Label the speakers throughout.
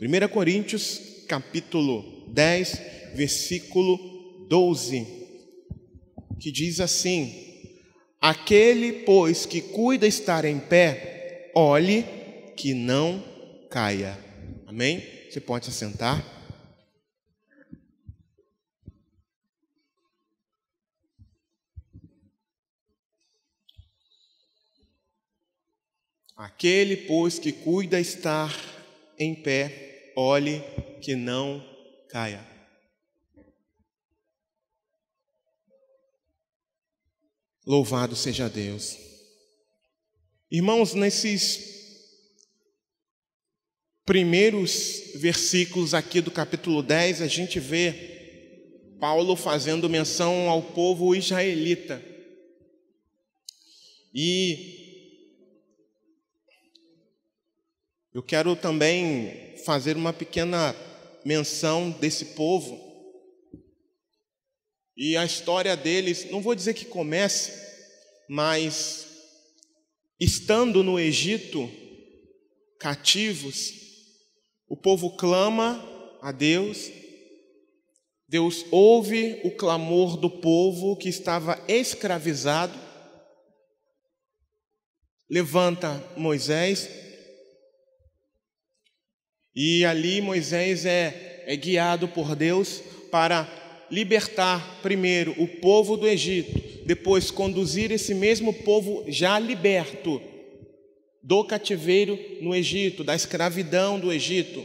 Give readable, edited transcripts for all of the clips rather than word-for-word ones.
Speaker 1: 1 Coríntios, capítulo 10, versículo 12, que diz assim: aquele, pois, que cuida estar em pé, olhe que não caia. Amém? Você pode se assentar. Aquele, pois, que cuida estar em pé, olhe que não caia. Louvado seja Deus. Irmãos, nesses primeiros versículos aqui do capítulo 10, a gente vê Paulo fazendo menção ao povo israelita. E eu quero também fazer uma pequena menção desse povo. E a história deles, não vou dizer que comece, mas estando no Egito, cativos, o povo clama a Deus. Deus ouve o clamor do povo que estava escravizado, levanta Moisés, e ali Moisés é guiado por Deus para libertar primeiro o povo do Egito, depois conduzir esse mesmo povo já liberto do cativeiro no Egito, da escravidão do Egito,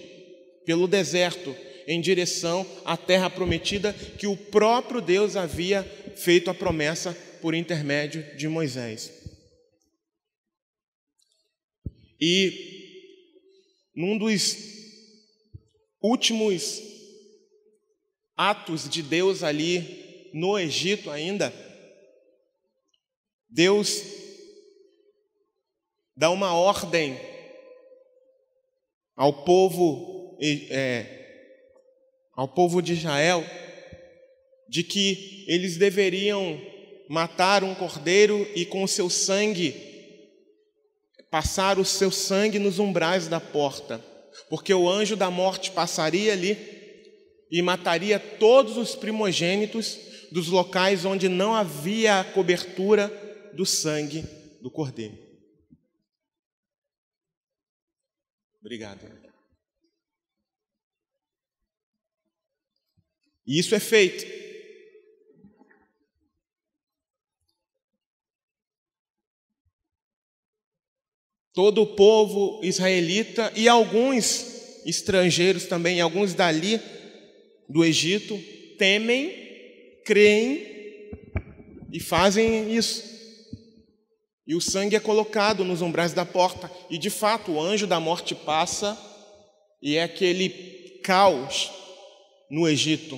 Speaker 1: pelo deserto, em direção à terra prometida que o próprio Deus havia feito a promessa por intermédio de Moisés. E num dos últimos atos de Deus ali no Egito ainda, Deus dá uma ordem ao povo de Israel de que eles deveriam matar um cordeiro e com o seu sangue passar o seu sangue nos umbrais da porta, porque o anjo da morte passaria ali e mataria todos os primogênitos dos locais onde não havia a cobertura do sangue do cordeiro. Obrigado. E isso é feito. Todo o povo israelita e alguns estrangeiros também, alguns dali do Egito, temem, creem e fazem isso. E o sangue é colocado nos umbrais da porta. E de fato o anjo da morte passa e é aquele caos no Egito.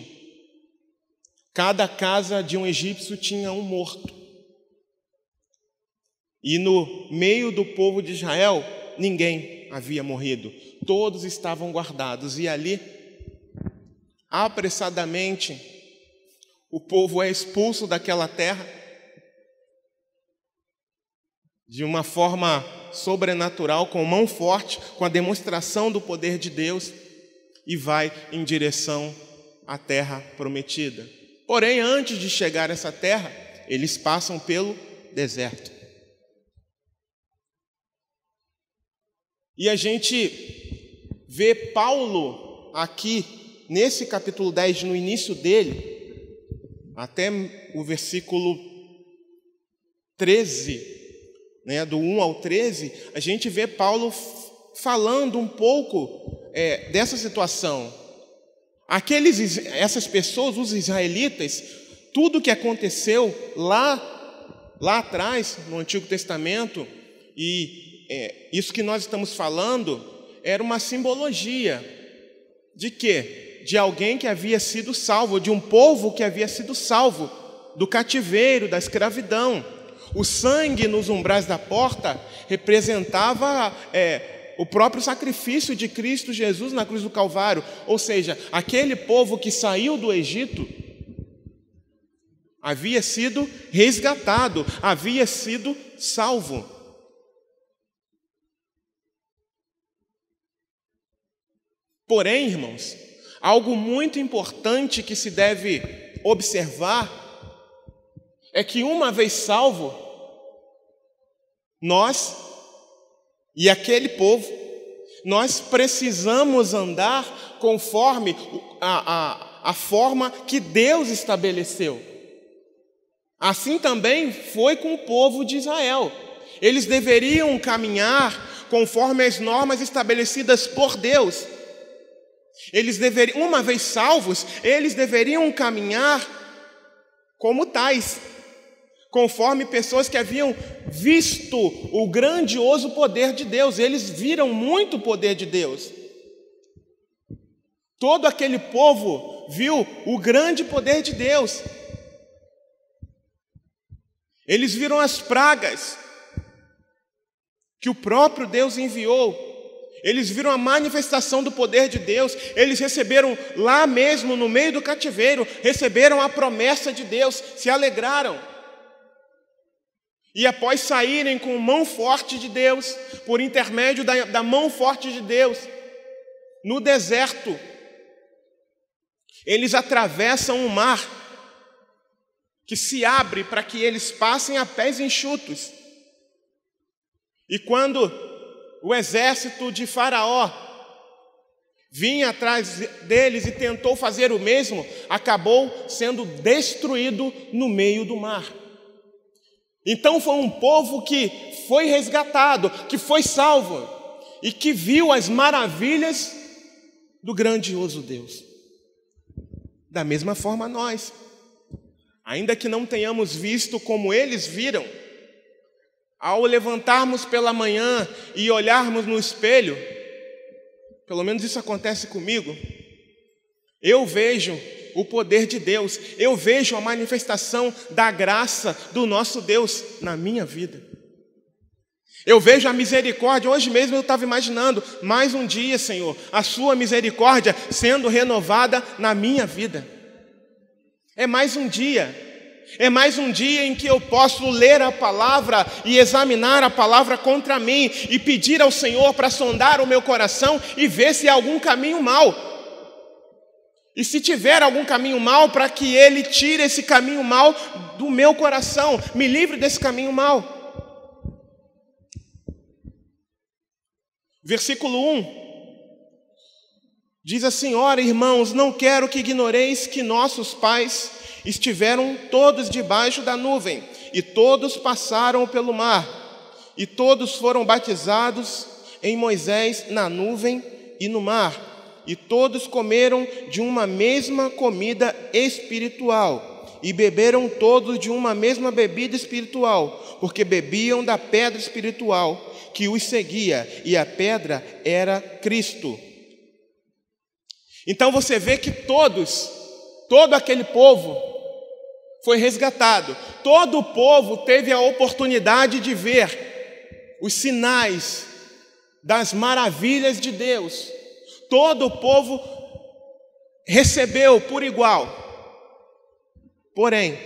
Speaker 1: Cada casa de um egípcio tinha um morto. E no meio do povo de Israel, ninguém havia morrido. Todos estavam guardados. E ali, apressadamente, o povo é expulso daquela terra de uma forma sobrenatural, com mão forte, com a demonstração do poder de Deus, e vai em direção à terra prometida. Porém, antes de chegar a essa terra, eles passam pelo deserto. E a gente vê Paulo aqui, nesse capítulo 10, no início dele, até o versículo 13, do 1 ao 13, a gente vê Paulo falando um pouco dessa situação. Essas pessoas, os israelitas, tudo que aconteceu lá atrás, no Antigo Testamento, e isso que nós estamos falando era uma simbologia de quê? De alguém que havia sido salvo, de um povo que havia sido salvo do cativeiro, da escravidão. O sangue nos umbrais da porta representava o próprio sacrifício de Cristo Jesus na cruz do Calvário. Ou seja, aquele povo que saiu do Egito havia sido resgatado, havia sido salvo. Porém, irmãos, algo muito importante que se deve observar é que, uma vez salvo, nós e aquele povo, nós precisamos andar conforme a forma que Deus estabeleceu. Assim também foi com o povo de Israel. Eles deveriam caminhar conforme as normas estabelecidas por Deus. Uma vez salvos, eles deveriam caminhar como tais, conforme pessoas que haviam visto o grandioso poder de Deus. Eles viram muito o poder de Deus. Todo aquele povo viu o grande poder de Deus. Eles viram as pragas que o próprio Deus enviou. Eles viram a manifestação do poder de Deus. Eles receberam lá mesmo, no meio do cativeiro, receberam a promessa de Deus, se alegraram. E após saírem com a mão forte de Deus, por intermédio da mão forte de Deus, no deserto, eles atravessam um mar que se abre para que eles passem a pés enxutos. E quando o exército de Faraó vinha atrás deles e tentou fazer o mesmo, acabou sendo destruído no meio do mar. Então foi um povo que foi resgatado, que foi salvo e que viu as maravilhas do grandioso Deus. Da mesma forma nós, ainda que não tenhamos visto como eles viram, ao levantarmos pela manhã e olharmos no espelho, pelo menos isso acontece comigo, eu vejo o poder de Deus, eu vejo a manifestação da graça do nosso Deus na minha vida. Eu vejo a misericórdia. Hoje mesmo eu estava imaginando, mais um dia, Senhor, a sua misericórdia sendo renovada na minha vida. É mais um dia em que eu posso ler a palavra e examinar a palavra contra mim e pedir ao Senhor para sondar o meu coração e ver se há algum caminho mau. E se tiver algum caminho mau, para que Ele tire esse caminho mau do meu coração, me livre desse caminho mau. Versículo 1 diz assim: ora, irmãos, não quero que ignoreis que nossos pais estiveram todos debaixo da nuvem, e todos passaram pelo mar, e todos foram batizados em Moisés na nuvem e no mar, e todos comeram de uma mesma comida espiritual, e beberam todos de uma mesma bebida espiritual, porque bebiam da pedra espiritual que os seguia, e a pedra era Cristo. Então você vê que todo aquele povo foi resgatado. Todo o povo teve a oportunidade de ver os sinais das maravilhas de Deus. Todo o povo recebeu por igual. Porém,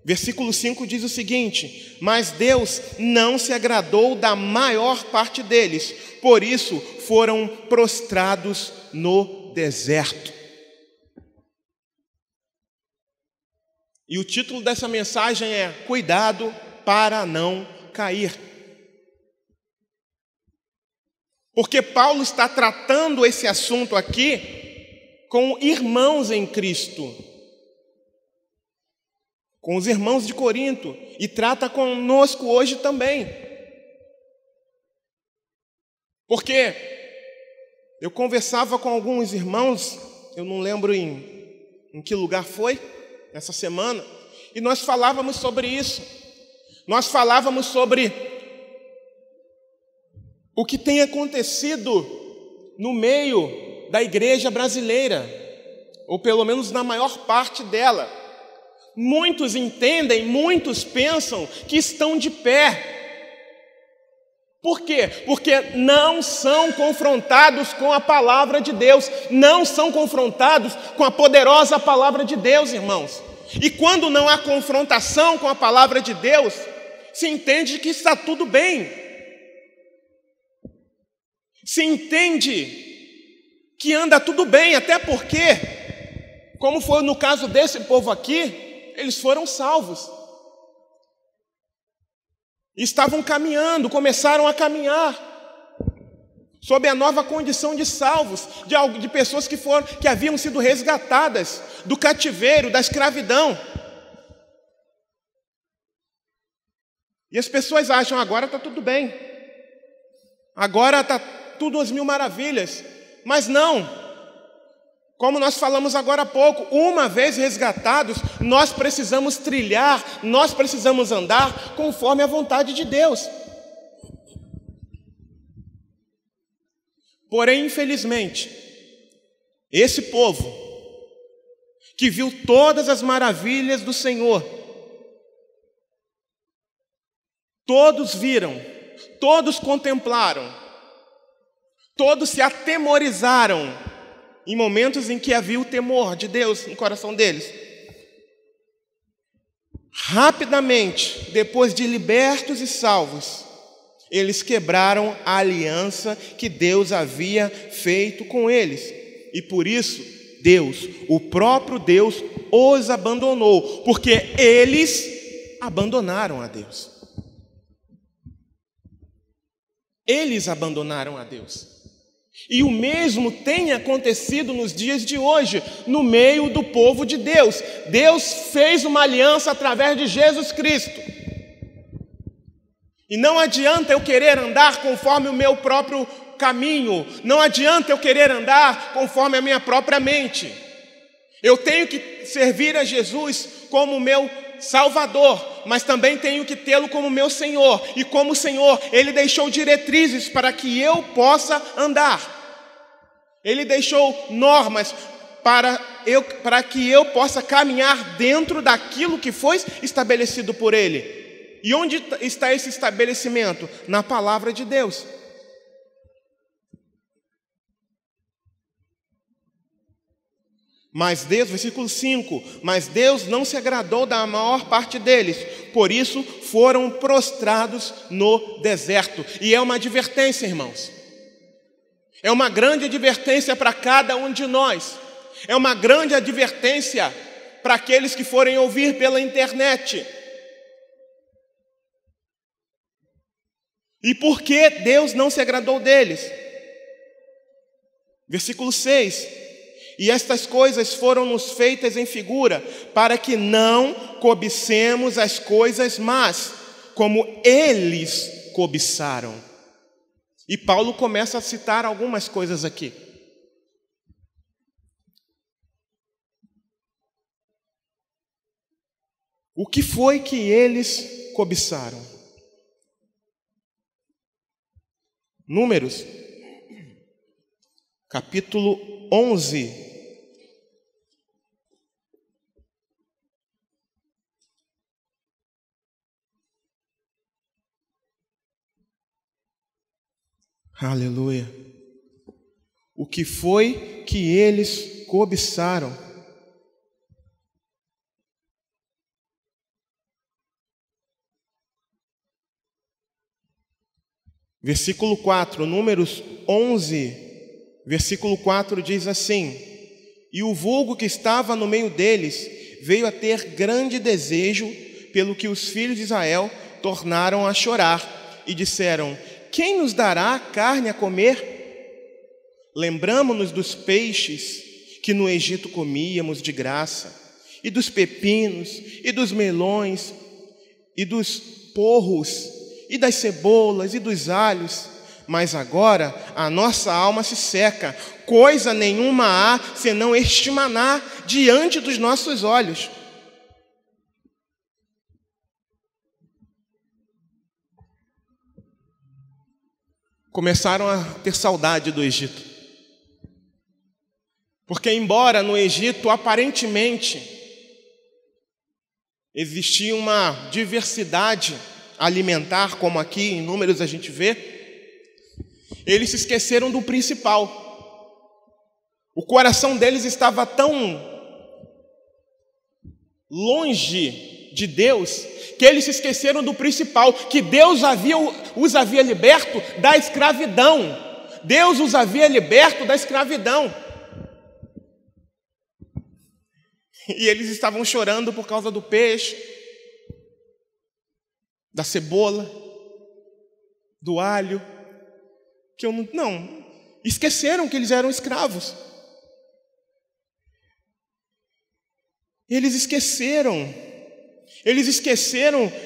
Speaker 1: versículo 5 diz o seguinte: mas Deus não se agradou da maior parte deles, por isso foram prostrados no deserto. E o título dessa mensagem é: cuidado para não cair. Porque Paulo está tratando esse assunto aqui com irmãos em Cristo, com os irmãos de Corinto, e trata conosco hoje também. Porque eu conversava com alguns irmãos, eu não lembro em que lugar foi, essa semana, e nós falávamos sobre isso. Nós falávamos sobre o que tem acontecido no meio da igreja brasileira, ou pelo menos na maior parte dela. Muitos entendem, muitos pensam que estão de pé. Por quê? Porque não são confrontados com a palavra de Deus, não são confrontados com a poderosa palavra de Deus, irmãos. E quando não há confrontação com a palavra de Deus, se entende que está tudo bem. Se entende que anda tudo bem, até porque, como foi no caso desse povo aqui, eles foram salvos. Estavam caminhando, começaram a caminhar sob a nova condição de salvos, de pessoas que haviam sido resgatadas do cativeiro, da escravidão. E as pessoas acham, agora está tudo bem, agora está tudo às mil maravilhas. Mas não, como nós falamos agora há pouco, uma vez resgatados, nós precisamos trilhar, nós precisamos andar conforme a vontade de Deus. Porém, infelizmente, esse povo que viu todas as maravilhas do Senhor, todos viram, todos contemplaram, todos se atemorizaram em momentos em que havia o temor de Deus no coração deles. Rapidamente, depois de libertos e salvos, eles quebraram a aliança que Deus havia feito com eles. E por isso, Deus, o próprio Deus, os abandonou, porque eles abandonaram a Deus. Eles abandonaram a Deus. E o mesmo tem acontecido nos dias de hoje, no meio do povo de Deus. Deus fez uma aliança através de Jesus Cristo. E não adianta eu querer andar conforme o meu próprio caminho, não adianta eu querer andar conforme a minha própria mente. Eu tenho que servir a Jesus como meu Salvador, mas também tenho que tê-lo como meu Senhor. E como Senhor, Ele deixou diretrizes para que eu possa andar. Ele deixou normas para que eu possa caminhar dentro daquilo que foi estabelecido por Ele. E onde está esse estabelecimento? Na palavra de Deus. Mas Deus, versículo 5, mas Deus não se agradou da maior parte deles, por isso foram prostrados no deserto. E é uma advertência, irmãos. É uma grande advertência para cada um de nós. É uma grande advertência para aqueles que forem ouvir pela internet. E por que Deus não se agradou deles? Versículo 6. E estas coisas foram-nos feitas em figura, para que não cobicemos as coisas más, como eles cobiçaram. E Paulo começa a citar algumas coisas aqui. O que foi que eles cobiçaram? Números, capítulo 11. Aleluia. O que foi que eles cobiçaram? Versículo 4, Números 11, versículo 4 diz assim: E o vulgo que estava no meio deles veio a ter grande desejo, pelo que os filhos de Israel tornaram a chorar, e disseram: Quem nos dará carne a comer? Lembramo-nos dos peixes que no Egito comíamos de graça, e dos pepinos, e dos melões, e dos porros, e das cebolas, e dos alhos. Mas agora a nossa alma se seca, coisa nenhuma há senão este maná diante dos nossos olhos. Começaram a ter saudade do Egito. Porque embora no Egito aparentemente existia uma diversidade alimentar, como aqui em Números a gente vê, eles se esqueceram do principal. O coração deles estava tão longe de Deus que eles se esqueceram do principal, que Deus os havia liberto da escravidão, Deus os havia liberto da escravidão. E eles estavam chorando por causa do peixe, da cebola, do alho, que eu não, esqueceram que eles eram escravos. Eles esqueceram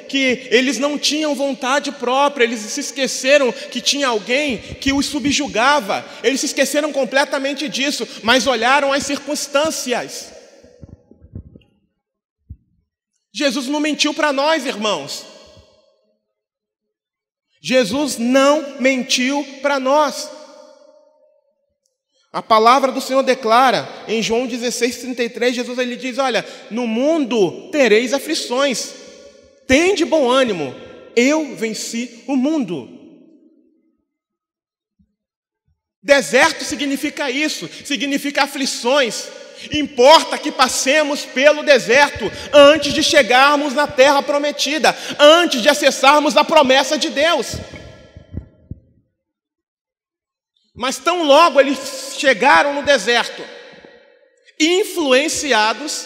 Speaker 1: que eles não tinham vontade própria, eles se esqueceram que tinha alguém que os subjugava, eles se esqueceram completamente disso, mas olharam as circunstâncias. Jesus não mentiu para nós, irmãos. Jesus não mentiu para nós. A palavra do Senhor declara, em João 16:33, Jesus ele diz, olha, no mundo tereis aflições, tende bom ânimo, eu venci o mundo. Deserto significa isso, significa aflições. Importa que passemos pelo deserto antes de chegarmos na terra prometida, antes de acessarmos a promessa de Deus. Mas tão logo eles chegaram no deserto, influenciados,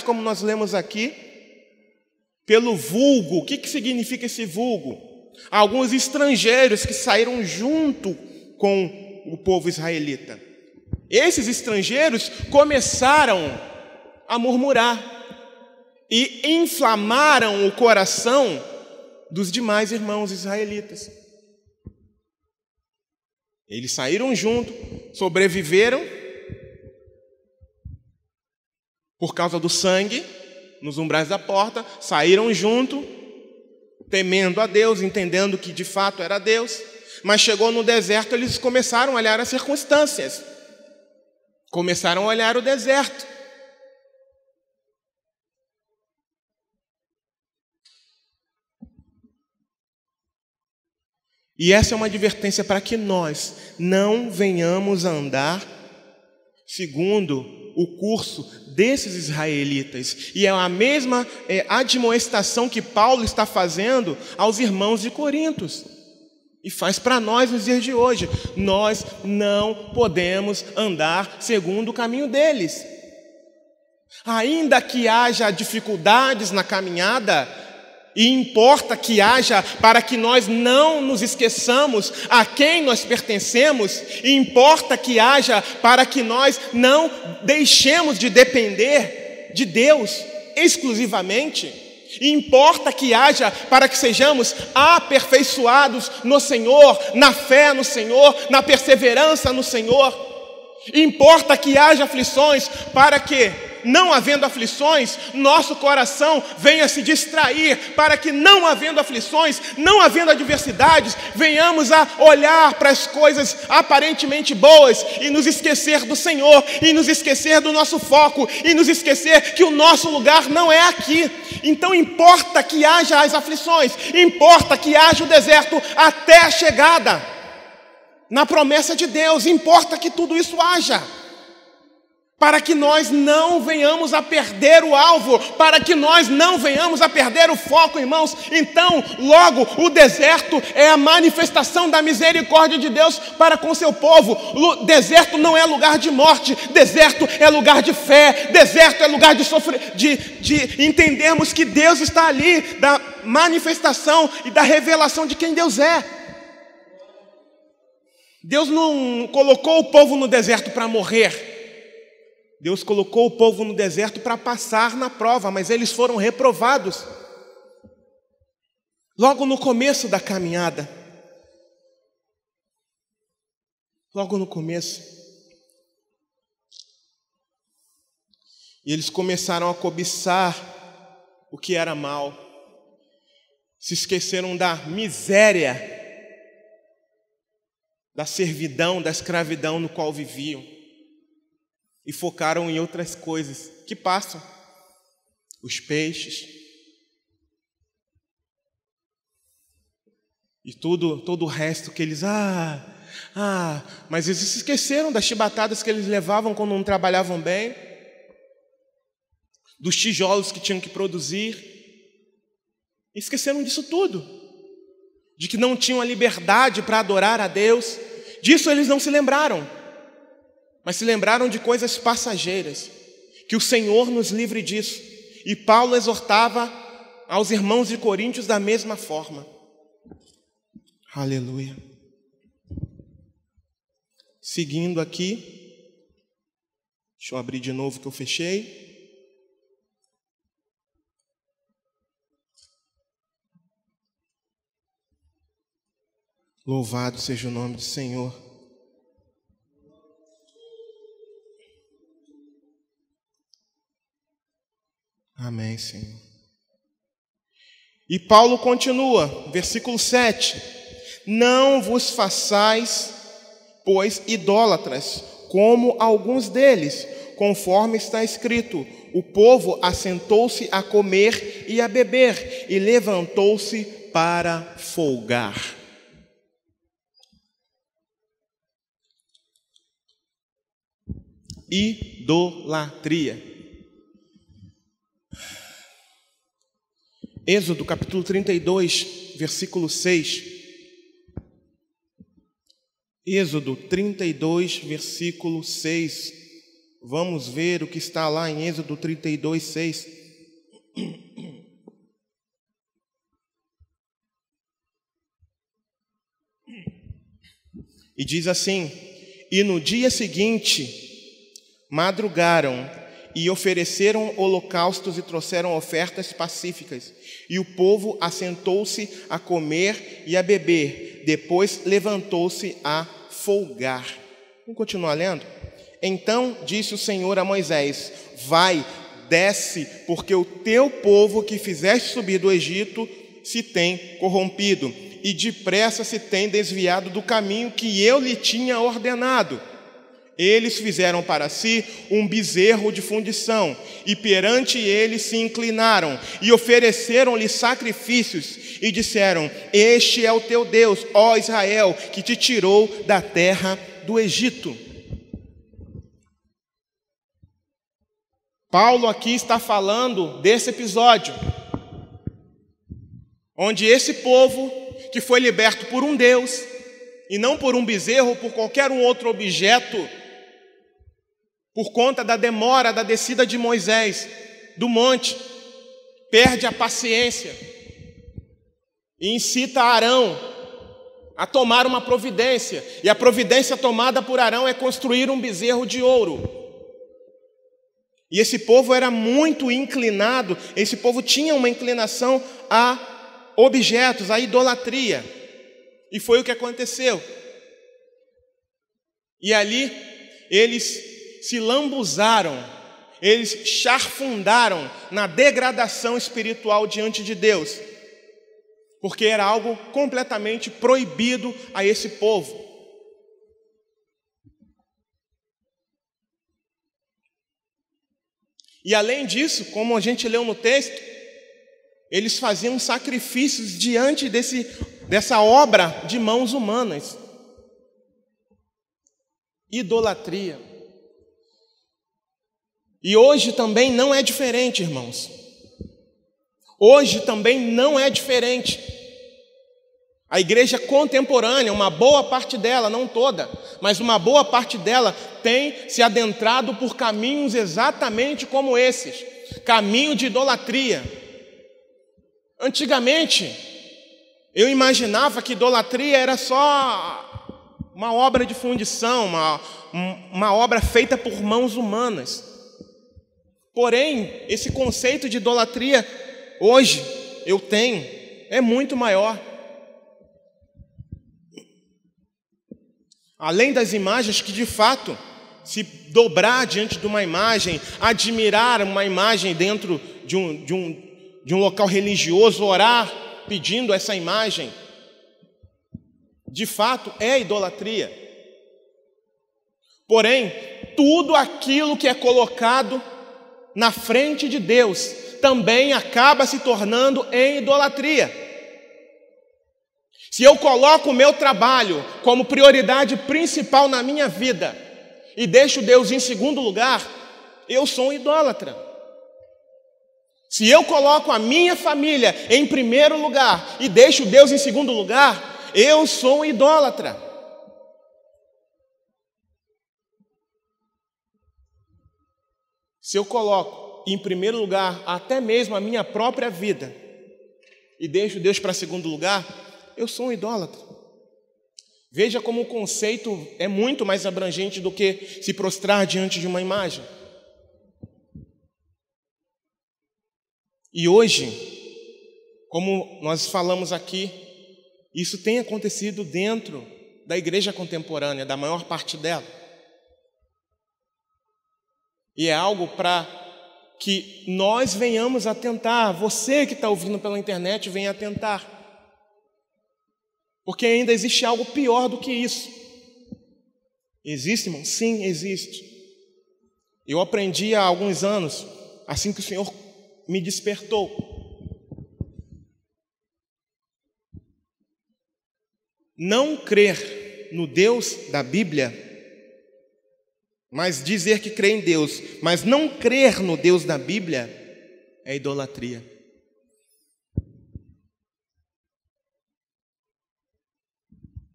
Speaker 1: como nós lemos aqui, pelo vulgo. O que significa esse vulgo? Alguns estrangeiros que saíram junto com o povo israelita. Esses estrangeiros começaram a murmurar e inflamaram o coração dos demais irmãos israelitas. Eles saíram junto, sobreviveram por causa do sangue nos umbrais da porta, saíram junto, temendo a Deus, entendendo que de fato era Deus, mas chegou no deserto, eles começaram a olhar as circunstâncias. Começaram a olhar o deserto. E essa é uma advertência para que nós não venhamos a andar segundo o curso desses israelitas. E é a mesma admoestação que Paulo está fazendo aos irmãos de Corinto. E faz para nós nos dias de hoje. Nós não podemos andar segundo o caminho deles. Ainda que haja dificuldades na caminhada, e importa que haja para que nós não nos esqueçamos a quem nós pertencemos, e importa que haja para que nós não deixemos de depender de Deus exclusivamente. E importa que haja para que sejamos aperfeiçoados no Senhor, na fé no Senhor, na perseverança no Senhor. Importa que haja aflições para que, não havendo aflições, nosso coração venha se distrair, para que não havendo aflições, não havendo adversidades, venhamos a olhar para as coisas aparentemente boas e nos esquecer do Senhor, e nos esquecer do nosso foco, e nos esquecer que o nosso lugar não é aqui. Então importa que haja as aflições, importa que haja o deserto até a chegada na promessa de Deus, importa que tudo isso haja, para que nós não venhamos a perder o alvo, para que nós não venhamos a perder o foco, irmãos. Então, logo, o deserto é a manifestação da misericórdia de Deus para com seu povo. O deserto não é lugar de morte, deserto é lugar de fé, deserto é lugar de de entendermos que Deus está ali, da manifestação e da revelação de quem Deus é. Deus não colocou o povo no deserto para morrer. Deus colocou o povo no deserto para passar na prova, mas eles foram reprovados. Logo no começo da caminhada, logo no começo, e eles começaram a cobiçar o que era mal, se esqueceram da miséria, da servidão, da escravidão no qual viviam, e focaram em outras coisas que passam. Os peixes. E todo o resto que eles... mas eles se esqueceram das chibatadas que eles levavam quando não trabalhavam bem. Dos tijolos que tinham que produzir. Esqueceram disso tudo. de que não tinham a liberdade para adorar a Deus. Disso eles não se lembraram, mas se lembraram de coisas passageiras. Que o Senhor nos livre disso. E Paulo exortava aos irmãos de Coríntios da mesma forma. Aleluia. Seguindo aqui, deixa eu abrir de novo que eu fechei. Louvado seja o nome do Senhor. Amém, Senhor. E Paulo continua, versículo 7. Não vos façais, pois, idólatras, como alguns deles, conforme está escrito: o povo assentou-se a comer e a beber, e levantou-se para folgar. Idolatria. Êxodo capítulo 32, versículo 6. Êxodo 32, versículo 6. Vamos ver o que está lá em Êxodo 32, 6. E diz assim: e no dia seguinte madrugaram e ofereceram holocaustos e trouxeram ofertas pacíficas. E o povo assentou-se a comer e a beber. Depois levantou-se a folgar. Vamos continuar lendo? Então disse o Senhor a Moisés: vai, desce, porque o teu povo que fizeste subir do Egito se tem corrompido, e depressa se tem desviado do caminho que eu lhe tinha ordenado. Eles fizeram para si um bezerro de fundição, e perante ele se inclinaram, e ofereceram-lhe sacrifícios, e disseram: este é o teu Deus, ó Israel, que te tirou da terra do Egito. Paulo aqui está falando desse episódio, onde esse povo que foi liberto por um Deus, e não por um bezerro ou por qualquer um outro objeto, por conta da demora da descida de Moisés do monte, perde a paciência e incita Arão a tomar uma providência. E a providência tomada por Arão é construir um bezerro de ouro. E esse povo era muito inclinado, esse povo tinha uma inclinação a objetos, a idolatria. E foi o que aconteceu. E ali eles se lambuzaram, eles charfundaram na degradação espiritual diante de Deus, porque era algo completamente proibido a esse povo. E além disso, como a gente leu no texto, eles faziam sacrifícios diante dessa obra de mãos humanas. Idolatria. E hoje também não é diferente, irmãos. Hoje também não é diferente. A igreja contemporânea, uma boa parte dela, não toda, mas uma boa parte dela tem se adentrado por caminhos exatamente como esses, caminho de idolatria. Antigamente, eu imaginava que idolatria era só uma obra de fundição, uma obra feita por mãos humanas. Porém, esse conceito de idolatria, hoje, eu tenho, é muito maior. Além das imagens que, de fato, se dobrar diante de uma imagem, admirar uma imagem dentro de um local religioso, orar pedindo essa imagem, de fato, é idolatria. Porém, tudo aquilo que é colocado na frente de Deus também acaba se tornando em idolatria. Se eu coloco o meu trabalho como prioridade principal na minha vida e deixo Deus em segundo lugar, eu sou um idólatra. Se eu coloco a minha família em primeiro lugar e deixo Deus em segundo lugar, eu sou um idólatra. Se eu coloco em primeiro lugar até mesmo a minha própria vida e deixo Deus para segundo lugar, eu sou um idólatra. Veja como o conceito é muito mais abrangente do que se prostrar diante de uma imagem. E hoje, como nós falamos aqui, isso tem acontecido dentro da igreja contemporânea, da maior parte dela. E é algo para que nós venhamos a tentar, você que está ouvindo pela internet, venha a tentar. Porque ainda existe algo pior do que isso. Existe, irmão? Sim, existe. Eu aprendi há alguns anos, assim que o Senhor me despertou. Não crer no Deus da Bíblia, mas dizer que crê em Deus, mas não crer no Deus da Bíblia, é idolatria.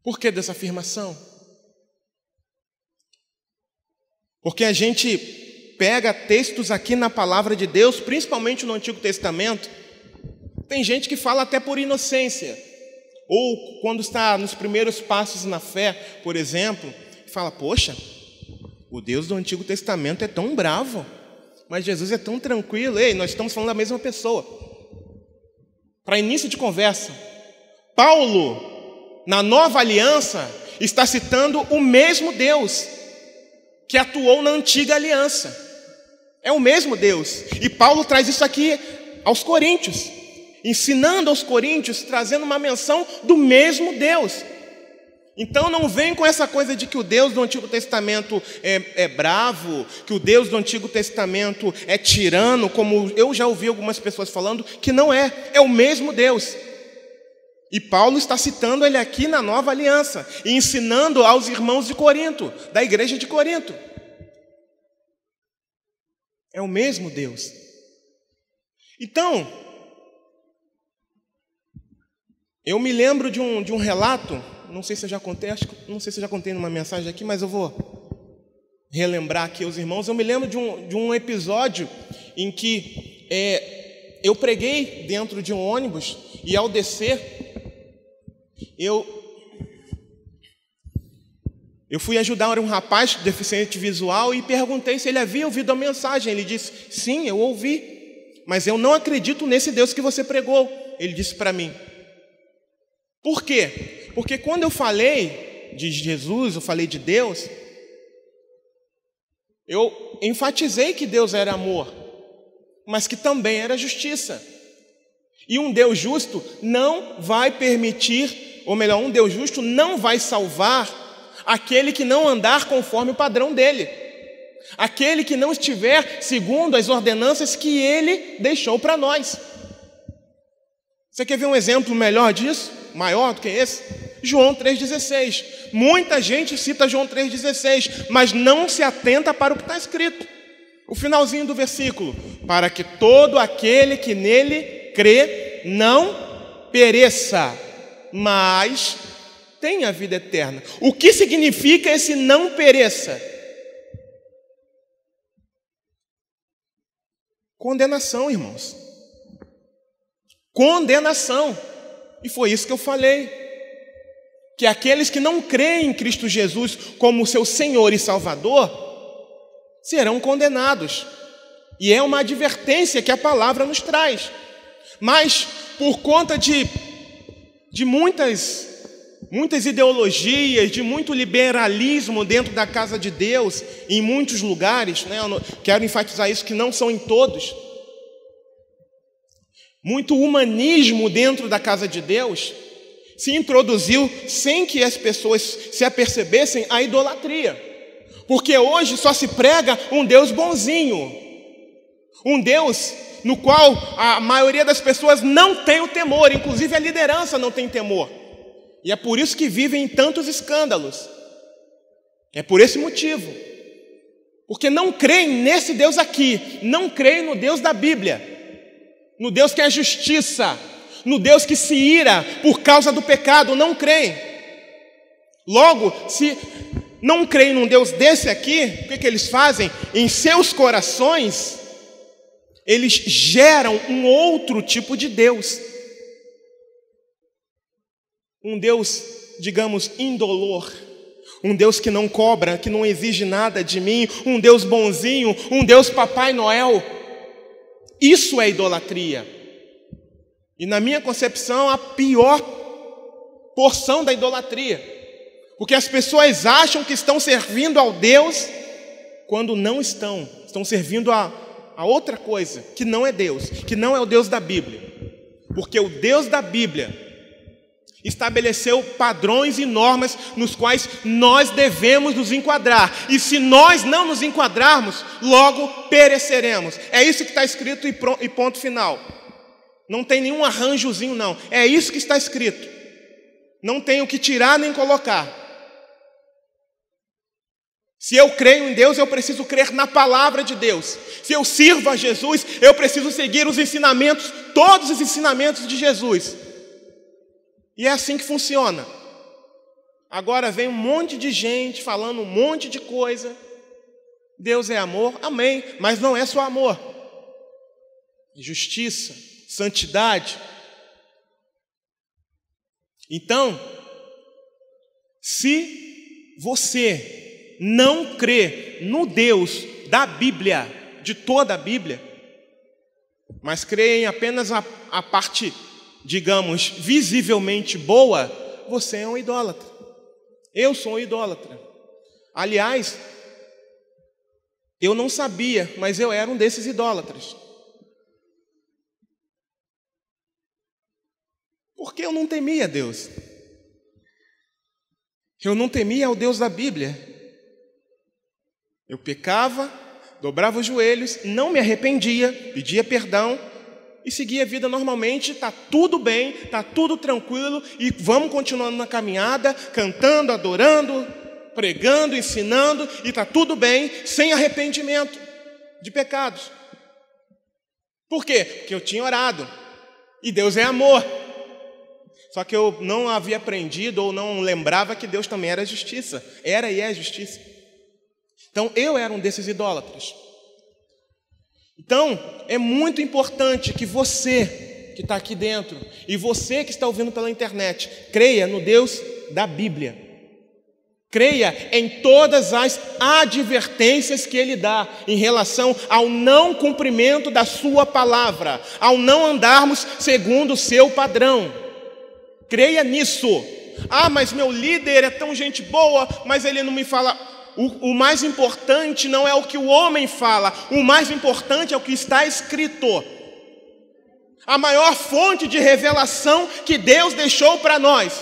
Speaker 1: Por que dessa afirmação? Porque a gente pega textos aqui na palavra de Deus, principalmente no Antigo Testamento, tem gente que fala até por inocência, ou quando está nos primeiros passos na fé, por exemplo, fala, poxa, o Deus do Antigo Testamento é tão bravo, mas Jesus é tão tranquilo. Ei, nós estamos falando da mesma pessoa. Para início de conversa, Paulo, na Nova Aliança, está citando o mesmo Deus que atuou na Antiga Aliança. É o mesmo Deus. E Paulo traz isso aqui aos Coríntios, ensinando aos Coríntios, trazendo uma menção do mesmo Deus. Então não vem com essa coisa de que o Deus do Antigo Testamento é bravo, que o Deus do Antigo Testamento é tirano, como eu já ouvi algumas pessoas falando, que não é, é o mesmo Deus. E Paulo está citando ele aqui na Nova Aliança, e ensinando aos irmãos de Corinto, da igreja de Corinto. É o mesmo Deus. Então, eu me lembro de um relato, não sei se eu já contei, não sei se eu já contei numa mensagem aqui, mas eu vou relembrar aqui aos irmãos. Eu me lembro de um episódio em que eu preguei dentro de um ônibus e ao descer, eu fui ajudar um rapaz deficiente visual e perguntei se ele havia ouvido a mensagem. Ele disse, sim, eu ouvi, mas eu não acredito nesse Deus que você pregou. Ele disse para mim. Por quê? Porque quando eu falei de Jesus, eu falei de Deus, eu enfatizei que Deus era amor, mas que também era justiça. E um Deus justo não vai permitir, ou melhor, um Deus justo não vai salvar aquele que não andar conforme o padrão dele, aquele que não estiver segundo as ordenanças que ele deixou para nós. Você quer ver um exemplo melhor disso? Maior do que esse? João 3,16. Muita gente cita João 3,16, mas não se atenta para o que está escrito. O finalzinho do versículo. Para que todo aquele que nele crê não pereça, mas tenha vida eterna. O que significa esse não pereça? Condenação, irmãos. Condenação. E foi isso que eu falei. Que aqueles que não creem em Cristo Jesus como seu Senhor e Salvador serão condenados. E é uma advertência que a palavra nos traz. Mas por conta de muitas ideologias, de muito liberalismo dentro da casa de Deus, em muitos lugares, né? Eu quero enfatizar isso, que não são em todos. Muito humanismo dentro da casa de Deus, se introduziu, sem que as pessoas se apercebessem, a idolatria. Porque hoje só se prega um Deus bonzinho, um Deus no qual a maioria das pessoas não tem o temor, inclusive a liderança não tem temor. E é por isso que vivem em tantos escândalos. É por esse motivo. Porque não creem nesse Deus aqui, não creem no Deus da Bíblia. no Deus que é justiça, no Deus que se ira por causa do pecado, não creem. Logo, se não creem num Deus desse aqui, o que eles fazem? Em seus corações, eles geram um outro tipo de Deus. Um Deus, digamos, indolor. Um Deus que não cobra, que não exige nada de mim. Um Deus bonzinho, um Deus Papai Noel. Isso é idolatria. E na minha concepção, a pior porção da idolatria. Porque as pessoas acham que estão servindo ao Deus quando não estão. Estão servindo a outra coisa, que não é Deus, que não é o Deus da Bíblia. Porque o Deus da Bíblia estabeleceu padrões e normas nos quais nós devemos nos enquadrar. E se nós não nos enquadrarmos, logo pereceremos. É isso que está escrito e ponto final. Não tem nenhum arranjozinho, não. É isso que está escrito. Não tem o que tirar nem colocar. Se eu creio em Deus, eu preciso crer na palavra de Deus. Se eu sirvo a Jesus, eu preciso seguir os ensinamentos, todos os ensinamentos de Jesus. E é assim que funciona. Agora vem um monte de gente falando um monte de coisa. Deus é amor, amém, mas não é só amor. Justiça, santidade. Então, se você não crê no Deus da Bíblia, de toda a Bíblia, mas crê em apenas a parte, digamos, visivelmente boa, você é um idólatra. Eu sou um idólatra. Aliás, eu não sabia, mas eu era um desses idólatras. Porque eu não temia Deus. Eu não temia o Deus da Bíblia. Eu pecava, dobrava os joelhos, não me arrependia, pedia perdão e seguia a vida normalmente. Está tudo bem, está tudo tranquilo e vamos continuando na caminhada, cantando, adorando, pregando, ensinando e está tudo bem, sem arrependimento de pecados. Por quê? Porque eu tinha orado e Deus é amor. Só que eu não havia aprendido ou não lembrava que Deus também era justiça. Era e é justiça. Então, eu era um desses idólatras. Então, é muito importante que você que está aqui dentro e você que está ouvindo pela internet, creia no Deus da Bíblia. Creia em todas as advertências que Ele dá em relação ao não cumprimento da sua palavra, ao não andarmos segundo o seu padrão. Creia nisso. Ah, mas meu líder é tão gente boa, mas ele não me fala. O mais importante não é o que o homem fala, o mais importante é o que está escrito. A maior fonte de revelação que Deus deixou para nós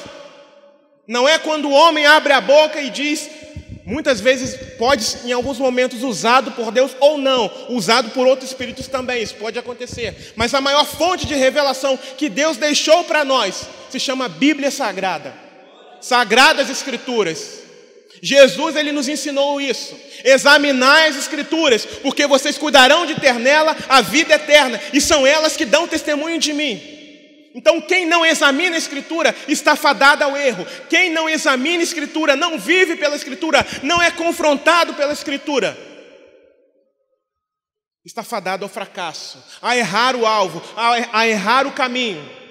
Speaker 1: não é quando o homem abre a boca e diz, muitas vezes pode em alguns momentos usado por Deus ou não, usado por outros espíritos também, isso pode acontecer. Mas a maior fonte de revelação que Deus deixou para nós se chama Bíblia Sagrada, Sagradas Escrituras. Jesus, ele nos ensinou isso. Examinai as Escrituras, porque vocês cuidarão de ter nela a vida eterna, e são elas que dão testemunho de mim. Então, quem não examina a Escritura está fadado ao erro. Quem não examina a Escritura, não vive pela Escritura, não é confrontado pela Escritura, está fadado ao fracasso, a errar o alvo, a errar o caminho.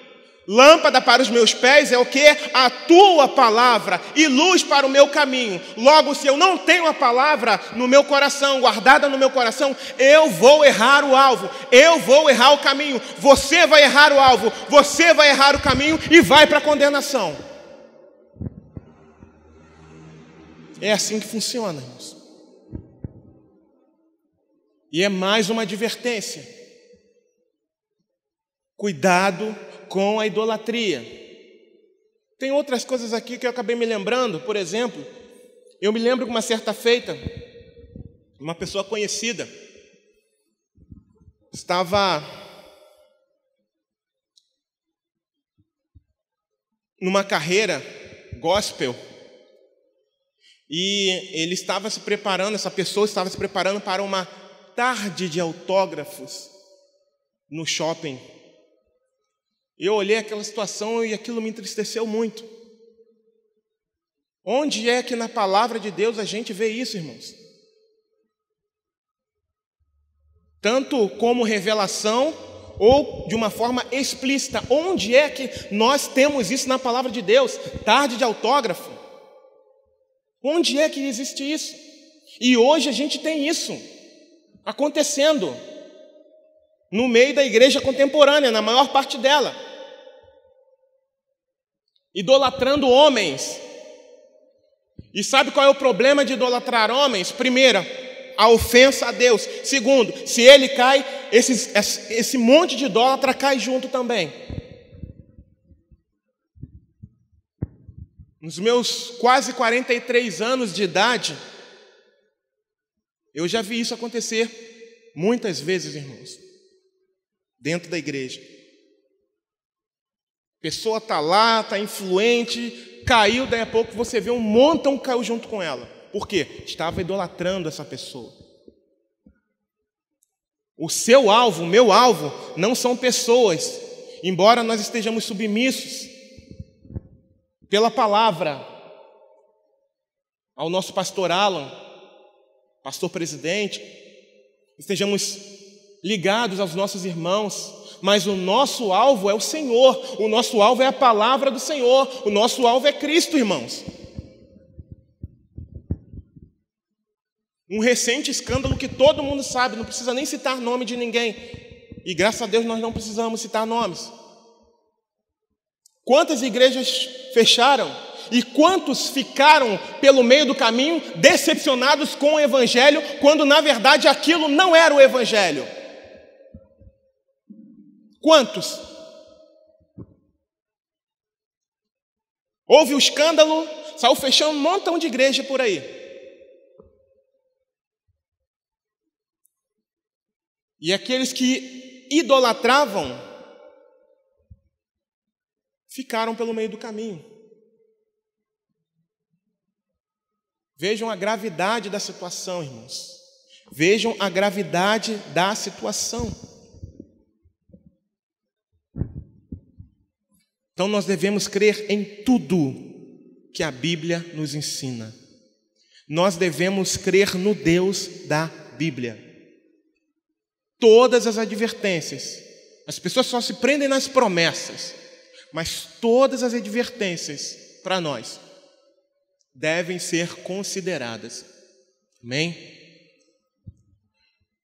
Speaker 1: Lâmpada para os meus pés é o que? A tua palavra, e luz para o meu caminho. Logo, se eu não tenho a palavra no meu coração, guardada no meu coração, eu vou errar o alvo, eu vou errar o caminho. Você vai errar o alvo, você vai errar o caminho e vai para a condenação. É assim que funciona, irmãos. E é mais uma advertência. Cuidado com a idolatria. Tem outras coisas aqui que eu acabei me lembrando. Por exemplo, eu me lembro que uma certa feita, uma pessoa conhecida estava numa carreira gospel e ele estava se preparando, essa pessoa estava se preparando para uma tarde de autógrafos no shopping. Eu olhei aquela situação e aquilo me entristeceu muito. Onde é que na palavra de Deus a gente vê isso, irmãos? Tanto como revelação ou de uma forma explícita. Onde é que nós temos isso na palavra de Deus? Tarde de autógrafo. Onde é que existe isso? E hoje a gente tem isso acontecendo no meio da igreja contemporânea, na maior parte dela. Idolatrando homens. E sabe qual é o problema de idolatrar homens? Primeiro, a ofensa a Deus. Segundo, se ele cai, esse monte de idólatra cai junto também. Nos meus quase 43 anos de idade, eu já vi isso acontecer muitas vezes, irmãos, dentro da igreja. A pessoa está lá, está influente, caiu, daí a pouco você vê um montão caiu junto com ela. Por quê? Estava idolatrando essa pessoa. O seu alvo, o meu alvo, não são pessoas, embora nós estejamos submissos pela palavra ao nosso pastor Alan, pastor presidente, estejamos ligados aos nossos irmãos, mas o nosso alvo é o Senhor, o nosso alvo é a palavra do Senhor, o nosso alvo é Cristo, irmãos. Um recente escândalo que todo mundo sabe, não precisa nem citar nome de ninguém, e graças a Deus nós não precisamos citar nomes. Quantas igrejas fecharam e quantos ficaram pelo meio do caminho decepcionados com o Evangelho, quando na verdade aquilo não era o Evangelho? Quantos? Houve o escândalo, saiu fechando um montão de igreja por aí. E aqueles que idolatravam ficaram pelo meio do caminho. Vejam a gravidade da situação, irmãos. Vejam a gravidade da situação. Então nós devemos crer em tudo que a Bíblia nos ensina. Nós devemos crer no Deus da Bíblia. Todas as advertências, as pessoas só se prendem nas promessas, mas todas as advertências para nós devem ser consideradas. Amém?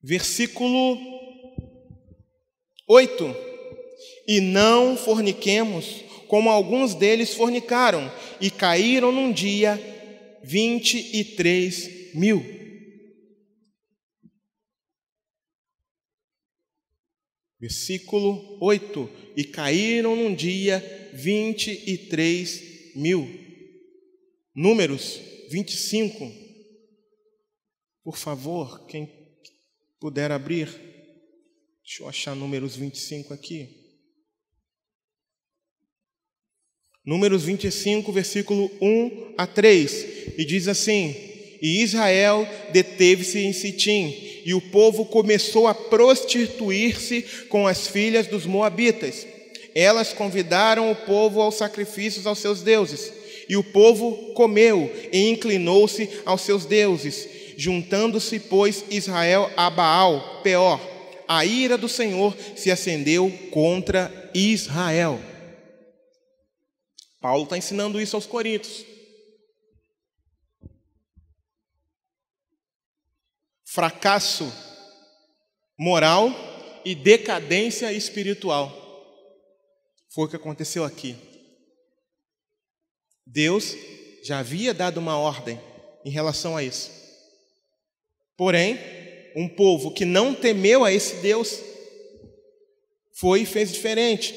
Speaker 1: Versículo 8. E não forniquemos, como alguns deles fornicaram, e caíram num dia 23.000. Versículo 8. E caíram num dia 23.000. Números 25. Por favor, quem puder abrir. Deixa eu achar Números 25 aqui. Números 25, versículo 1 a 3. E diz assim: E Israel deteve-se em Sitim, e o povo começou a prostituir-se com as filhas dos moabitas. Elas convidaram o povo aos sacrifícios aos seus deuses. E o povo comeu e inclinou-se aos seus deuses. Juntando-se, pois, Israel a Baal, Peor, a ira do Senhor se acendeu contra Israel. Paulo está ensinando isso aos coríntios. Fracasso moral e decadência espiritual. Foi o que aconteceu aqui. Deus já havia dado uma ordem em relação a isso. Porém, um povo que não temeu a esse Deus foi e fez diferente.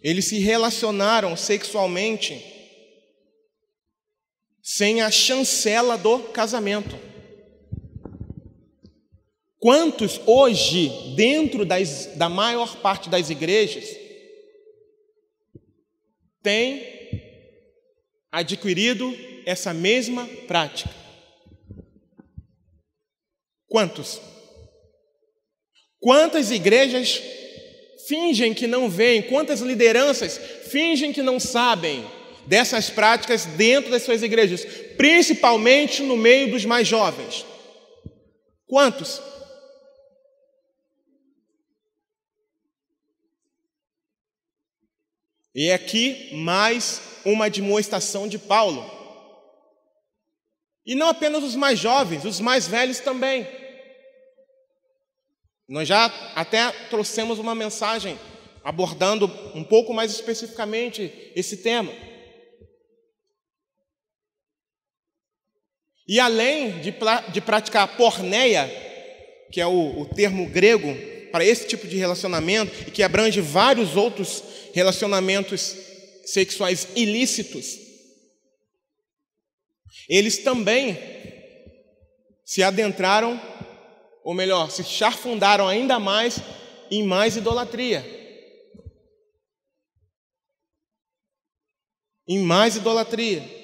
Speaker 1: Eles se relacionaram sexualmente sem a chancela do casamento. Quantos hoje, dentro da maior parte das igrejas, têm adquirido essa mesma prática? Quantos? Quantas igrejas fingem que não veem, quantas lideranças fingem que não sabem dessas práticas dentro das suas igrejas, principalmente no meio dos mais jovens. Quantos? E aqui mais uma admoestação de Paulo. E não apenas os mais jovens, os mais velhos também. Nós já até trouxemos uma mensagem abordando um pouco mais especificamente esse tema. E além de praticar porneia, que é o termo grego para esse tipo de relacionamento, e que abrange vários outros relacionamentos sexuais ilícitos, eles também se adentraram, ou melhor, se charfundaram ainda mais em mais idolatria. Em mais idolatria.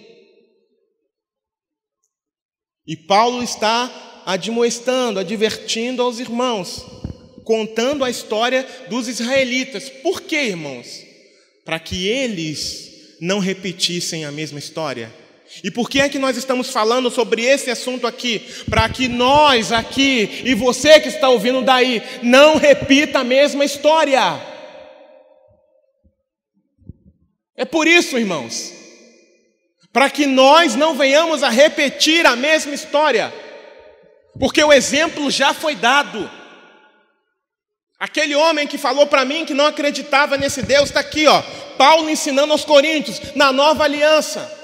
Speaker 1: E Paulo está admoestando, advertindo aos irmãos, contando a história dos israelitas. Por quê, irmãos? Para que eles não repetissem a mesma história. E por que é que nós estamos falando sobre esse assunto aqui? Para que nós aqui, e você que está ouvindo daí, não repita a mesma história. É por isso, irmãos, para que nós não venhamos a repetir a mesma história, porque o exemplo já foi dado. Aquele homem que falou para mim que não acreditava nesse Deus, está aqui, ó, Paulo ensinando aos coríntios, na nova aliança,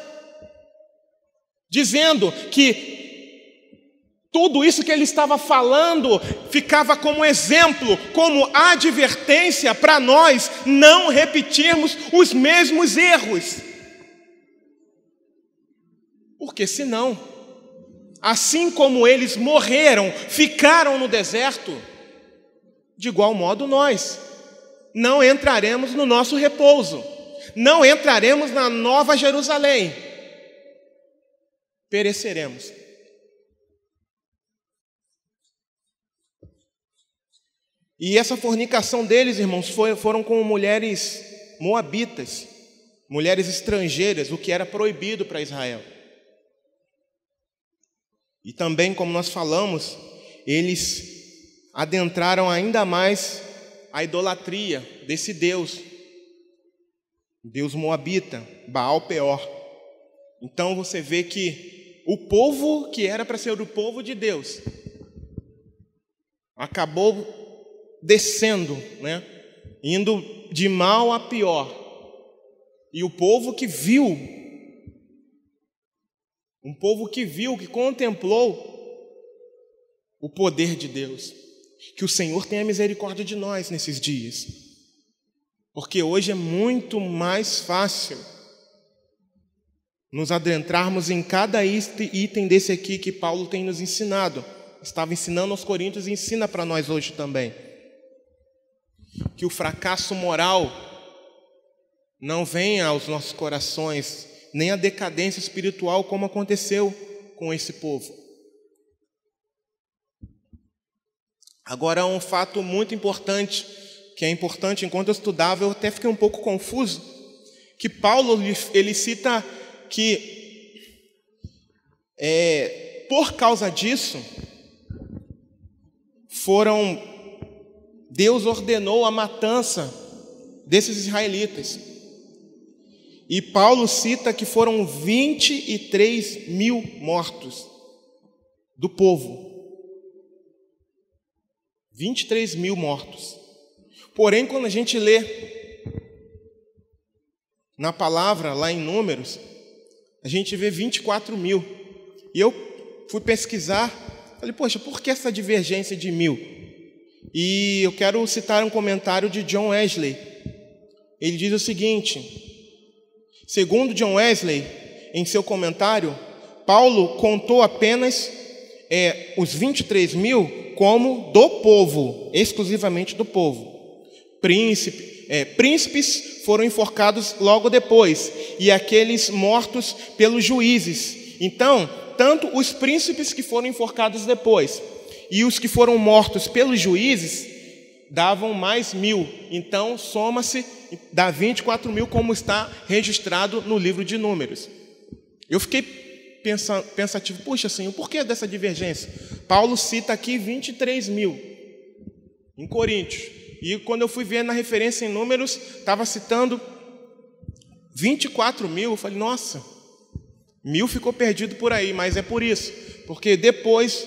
Speaker 1: dizendo que tudo isso que ele estava falando ficava como exemplo, como advertência para nós não repetirmos os mesmos erros. Porque senão, assim como eles morreram, ficaram no deserto, de igual modo nós não entraremos no nosso repouso, não entraremos na Nova Jerusalém, pereceremos. E essa fornicação deles, irmãos, foram com mulheres moabitas, mulheres estrangeiras, o que era proibido para Israel. E também, como nós falamos, eles adentraram ainda mais a idolatria desse Deus, Deus moabita, Baal Peor. Então você vê que o povo que era para ser o povo de Deus acabou descendo, né? Indo de mal a pior. E o povo que viu, que contemplou o poder de Deus. Que o Senhor tenha misericórdia de nós nesses dias. Porque hoje é muito mais fácil nos adentrarmos em cada item desse aqui que Paulo tem nos ensinado. Estava ensinando aos coríntios e ensina para nós hoje também. Que o fracasso moral não venha aos nossos corações, nem a decadência espiritual como aconteceu com esse povo. Agora, um fato muito importante, que é importante, enquanto eu estudava, eu até fiquei um pouco confuso, que Paulo, ele cita que, por causa disso, Deus ordenou a matança desses israelitas. E Paulo cita que foram 23 mil mortos do povo. 23 mil mortos. Porém, quando a gente lê na palavra, lá em Números, a gente vê 24 mil. E eu fui pesquisar, falei, poxa, por que essa divergência de 1000? E eu quero citar um comentário de John Wesley. Ele diz o seguinte: segundo John Wesley, em seu comentário, Paulo contou apenas os 23 mil como do povo, exclusivamente do povo. Príncipes foram enforcados logo depois, e aqueles mortos pelos juízes. Então, tanto os príncipes que foram enforcados depois, e os que foram mortos pelos juízes, davam mais 1.000. Então, soma-se, dá 24.000, como está registrado no livro de Números. Eu fiquei pensativo, puxa, Senhor, por que dessa divergência? Paulo cita aqui 23.000 em Coríntios. E quando eu fui ver na referência em Números, estava citando 24.000. Eu falei, nossa, 1.000 ficou perdido por aí, mas é por isso. Porque depois,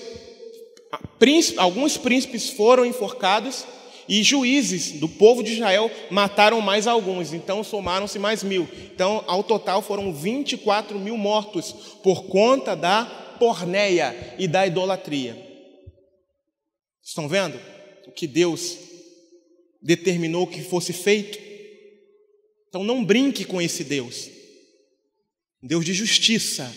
Speaker 1: alguns príncipes foram enforcados e juízes do povo de Israel mataram mais alguns. Então, somaram-se mais 1.000. Então, ao total, foram 24.000 mortos por conta da porneia e da idolatria. Estão vendo o que Deus determinou que fosse feito? Então, não brinque com esse Deus. Deus de justiça.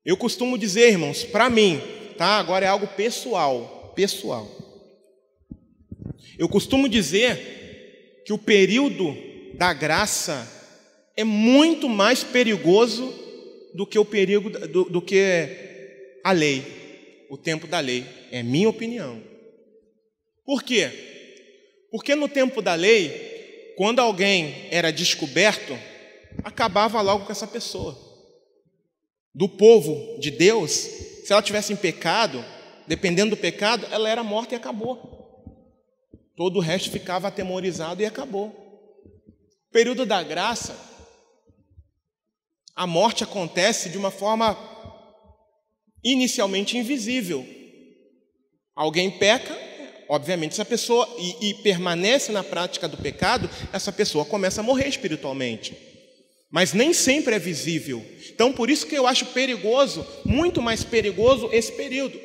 Speaker 1: Eu costumo dizer, irmãos, para mim, tá? Agora é algo pessoal. Eu costumo dizer que o período da graça é muito mais perigoso do que o período do que a lei, o tempo da lei. É minha opinião. Por quê? Porque no tempo da lei, quando alguém era descoberto, acabava logo com essa pessoa. Do povo de Deus, se ela tivesse em pecado, dependendo do pecado, ela era morta e acabou. Todo o resto ficava atemorizado e acabou. No período da graça, a morte acontece de uma forma inicialmente invisível. Alguém peca, obviamente, essa pessoa e permanece na prática do pecado, essa pessoa começa a morrer espiritualmente. Mas nem sempre é visível. Então, por isso que eu acho perigoso, muito mais perigoso esse período.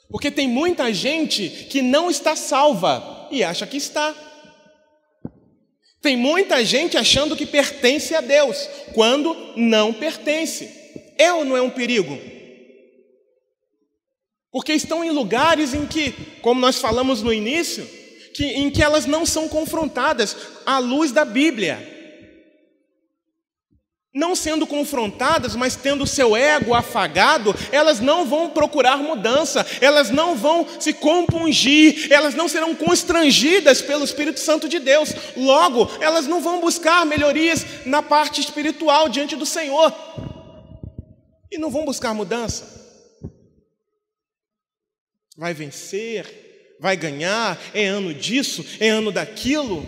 Speaker 1: Porque tem muita gente que não está salva e acha que está. Tem muita gente achando que pertence a Deus, quando não pertence. É ou não é um perigo? Porque estão em lugares em que, como nós falamos no início, em que elas não são confrontadas à luz da Bíblia. Não sendo confrontadas, mas tendo seu ego afagado, elas não vão procurar mudança, elas não vão se compungir, elas não serão constrangidas pelo Espírito Santo de Deus. Logo, elas não vão buscar melhorias na parte espiritual diante do Senhor. E não vão buscar mudança. Vai vencer, vai ganhar, é ano disso, é ano daquilo,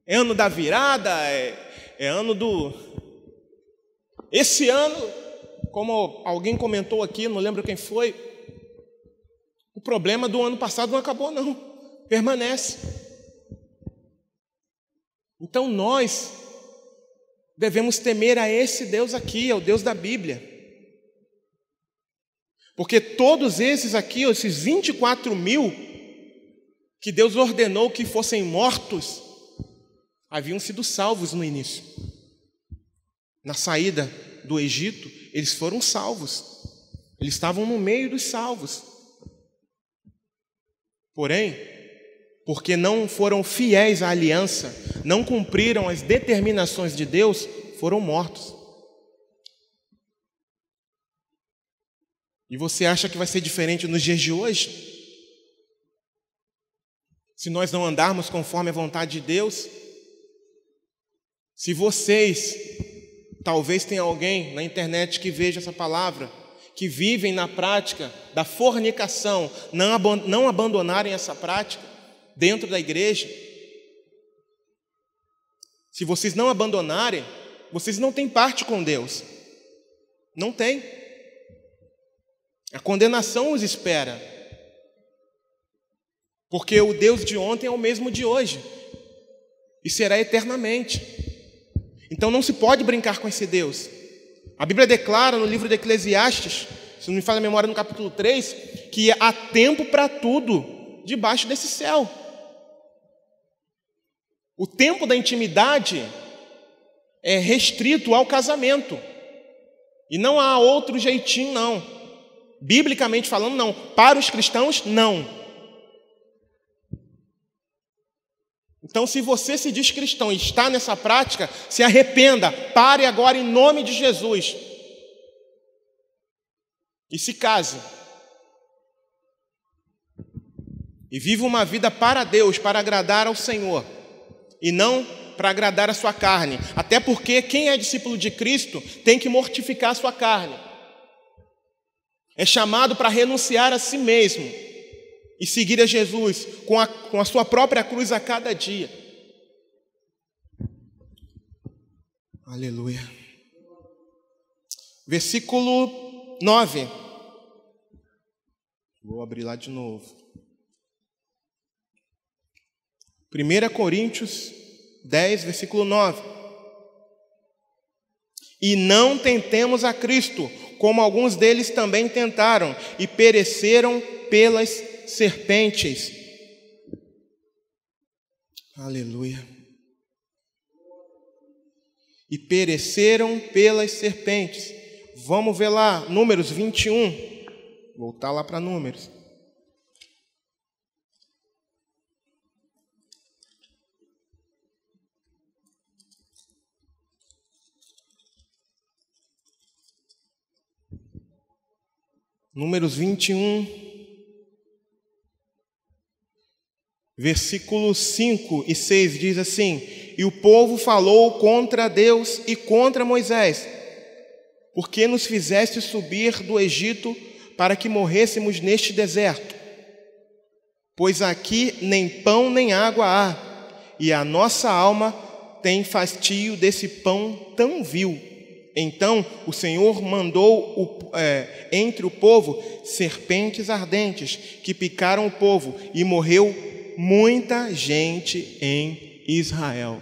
Speaker 1: é ano da virada, é ano do... Esse ano, como alguém comentou aqui, não lembro quem foi, o problema do ano passado não acabou, não. Permanece. Então nós devemos temer a esse Deus aqui, ao Deus da Bíblia. Porque todos esses aqui, esses 24.000 que Deus ordenou que fossem mortos, haviam sido salvos no início. Na saída do Egito, eles foram salvos. Eles estavam no meio dos salvos. Porém, porque não foram fiéis à aliança, não cumpriram as determinações de Deus, foram mortos. E você acha que vai ser diferente nos dias de hoje? Se nós não andarmos conforme a vontade de Deus? Se vocês, talvez tenha alguém na internet que veja essa palavra, que vivem na prática da fornicação, não abandonarem essa prática dentro da igreja. Se vocês não abandonarem, vocês não têm parte com Deus. Não tem. A condenação os espera. Porque o Deus de ontem é o mesmo de hoje. E será eternamente. Então não se pode brincar com esse Deus. A Bíblia declara no livro de Eclesiastes, se não me falha a memória, no capítulo 3, que há tempo para tudo debaixo desse céu. O tempo da intimidade é restrito ao casamento. E não há outro jeitinho, não. Biblicamente falando, não. Para os cristãos, não. Então, se você se diz cristão e está nessa prática, se arrependa, pare agora em nome de Jesus. E se case. E viva uma vida para Deus, para agradar ao Senhor, e não para agradar a sua carne. Até porque quem é discípulo de Cristo tem que mortificar a sua carne. É chamado para renunciar a si mesmo e seguir a Jesus com a sua própria cruz a cada dia. Aleluia. Versículo 9. Vou abrir lá de novo. 1 Coríntios 10, versículo 9. E não tentemos a Cristo, como alguns deles também tentaram, e pereceram pelas serpentes. Aleluia. E pereceram pelas serpentes. Vamos ver lá, Números 21. Voltar lá para Números. Números 21, versículos 5 e 6 diz assim: E o povo falou contra Deus e contra Moisés, porque nos fizeste subir do Egito para que morrêssemos neste deserto? Pois aqui nem pão nem água há, e a nossa alma tem fastio desse pão tão vil. Então o Senhor mandou entre o povo serpentes ardentes que picaram o povo, e morreu muita gente em Israel.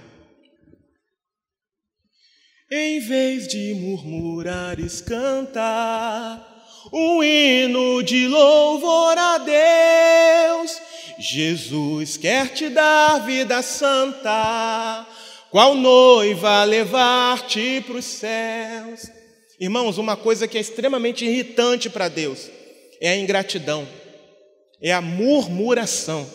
Speaker 1: Em vez de murmurares, cantar um hino de louvor a Deus. Jesus quer te dar vida santa, qual noiva levar-te para os céus. Irmãos, uma coisa que é extremamente irritante para Deus é a ingratidão, é a murmuração.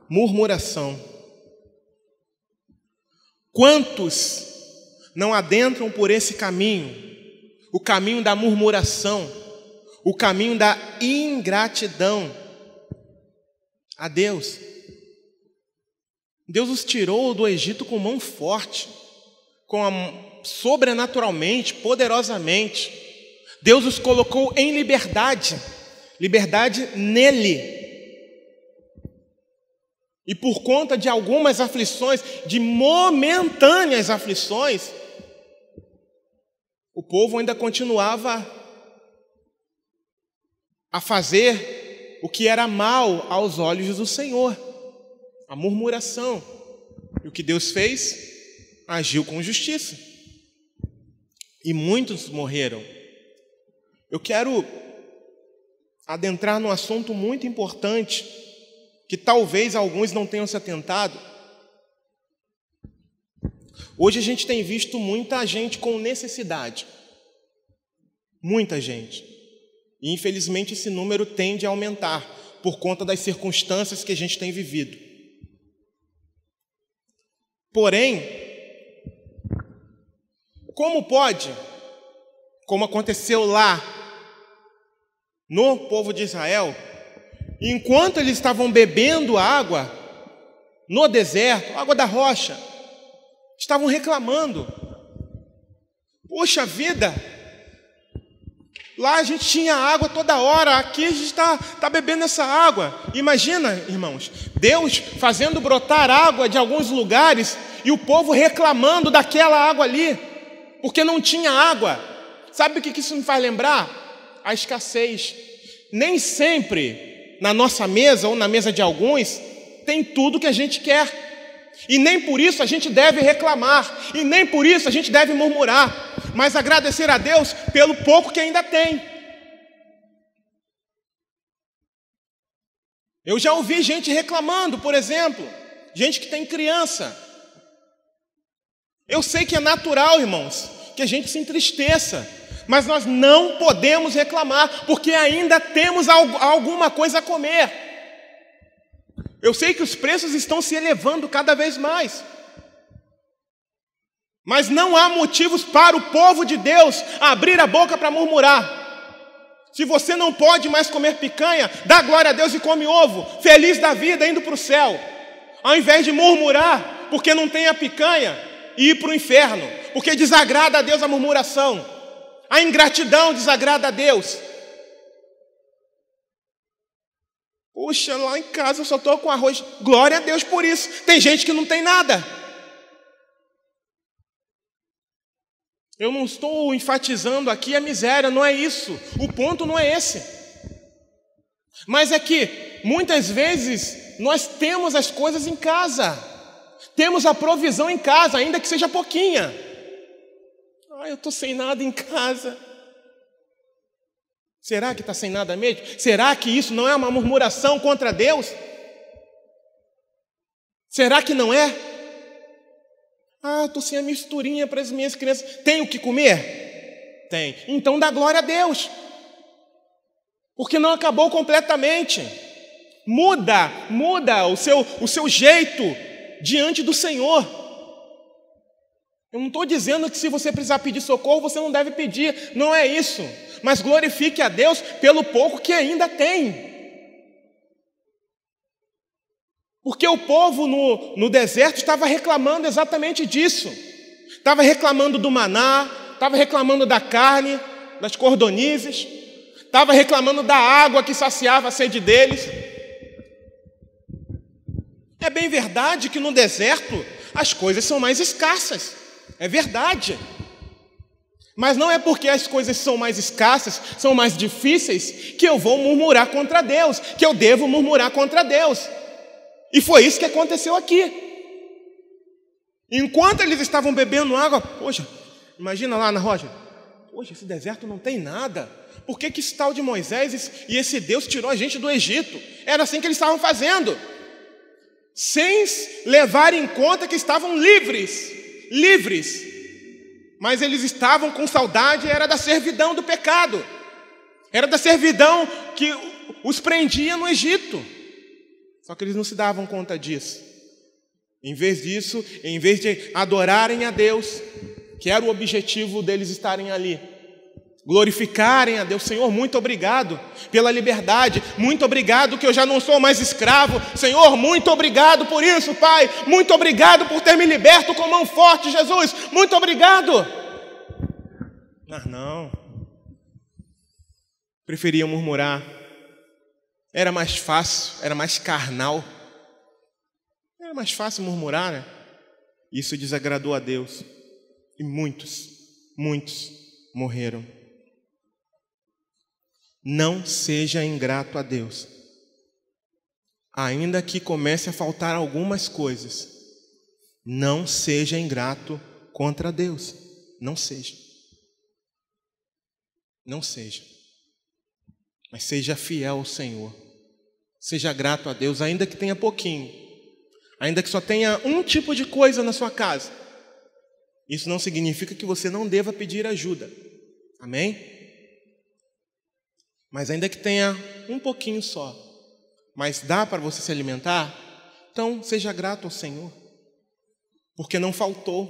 Speaker 1: Murmuração. Quantos não adentram por esse caminho, o caminho da murmuração, o caminho da ingratidão a Deus? Deus os tirou do Egito com mão forte, sobrenaturalmente, poderosamente. Deus os colocou em liberdade, liberdade nele. E por conta de algumas aflições, de momentâneas aflições, o povo ainda continuava a fazer o que era mal aos olhos do Senhor, a murmuração. E o que Deus fez? Agiu com justiça. E muitos morreram. Eu quero adentrar num assunto muito importante, que talvez alguns não tenham se atentado. Hoje a gente tem visto muita gente com necessidade. Muita gente. E infelizmente esse número tende a aumentar por conta das circunstâncias que a gente tem vivido. Porém, como pode, como aconteceu lá no povo de Israel, enquanto eles estavam bebendo água no deserto, água da rocha, estavam reclamando: poxa vida, lá a gente tinha água toda hora, aqui a gente está bebendo essa água. Imagina, irmãos, Deus fazendo brotar água de alguns lugares e o povo reclamando daquela água ali, porque não tinha água. Sabe o que isso me faz lembrar? A escassez. Nem sempre na nossa mesa ou na mesa de alguns tem tudo que a gente quer. E nem por isso a gente deve reclamar, e nem por isso a gente deve murmurar, mas agradecer a Deus pelo pouco que ainda tem. Eu já ouvi gente reclamando, por exemplo, gente que tem criança. Eu sei que é natural, irmãos, que a gente se entristeça, mas nós não podemos reclamar, porque ainda temos alguma coisa a comer. Eu sei que os preços estão se elevando cada vez mais. Mas não há motivos para o povo de Deus abrir a boca para murmurar. Se você não pode mais comer picanha, dá glória a Deus e come ovo, feliz da vida, indo para o céu. Ao invés de murmurar, porque não tem a picanha, e ir para o inferno, porque desagrada a Deus a murmuração. A ingratidão desagrada a Deus. Puxa, lá em casa eu só estou com arroz. Glória a Deus por isso. Tem gente que não tem nada. Eu não estou enfatizando aqui a miséria, não é isso. O ponto não é esse. Mas é que, muitas vezes, nós temos as coisas em casa. Temos a provisão em casa, ainda que seja pouquinha. Eu estou sem nada em casa. Será que está sem nada mesmo? Será que isso não é uma murmuração contra Deus? Será que não é? Estou sem a misturinha para as minhas crianças. Tenho que comer? Tem. Então dá glória a Deus. Porque não acabou completamente. Muda o seu jeito diante do Senhor. Eu não estou dizendo que se você precisar pedir socorro, você não deve pedir. Não é isso. Mas glorifique a Deus pelo pouco que ainda tem. Porque o povo no deserto estava reclamando exatamente disso. Estava reclamando do maná, estava reclamando da carne, das cordonizes, estava reclamando da água que saciava a sede deles. É bem verdade que no deserto as coisas são mais escassas. É verdade. Mas não é porque as coisas são mais escassas, são mais difíceis, que eu vou murmurar contra Deus, que eu devo murmurar contra Deus. E foi isso que aconteceu aqui. Enquanto eles estavam bebendo água, poxa, imagina lá na rocha, poxa, esse deserto não tem nada. Por que esse tal de Moisés e esse Deus tirou a gente do Egito? Era assim que eles estavam fazendo. Sem levar em conta que estavam livres. Mas eles estavam com saudade, era da servidão do pecado. Era da servidão que os prendia no Egito. Só que eles não se davam conta disso. Em vez disso, em vez de adorarem a Deus, que era o objetivo deles estarem ali, glorificarem a Deus. Senhor, muito obrigado pela liberdade. Muito obrigado que eu já não sou mais escravo. Senhor, muito obrigado por isso, Pai. Muito obrigado por ter me liberto com mão forte, Jesus. Muito obrigado. Mas não. Preferiam murmurar. Era mais fácil, era mais carnal. Era mais fácil murmurar, né? Isso desagradou a Deus. E muitos morreram. Não seja ingrato a Deus. Ainda que comece a faltar algumas coisas, não seja ingrato contra Deus. Não seja. Não seja. Mas seja fiel ao Senhor. Seja grato a Deus, ainda que tenha pouquinho. Ainda que só tenha um tipo de coisa na sua casa. Isso não significa que você não deva pedir ajuda. Amém? Mas ainda que tenha um pouquinho só, mas dá para você se alimentar, então seja grato ao Senhor. Porque não faltou.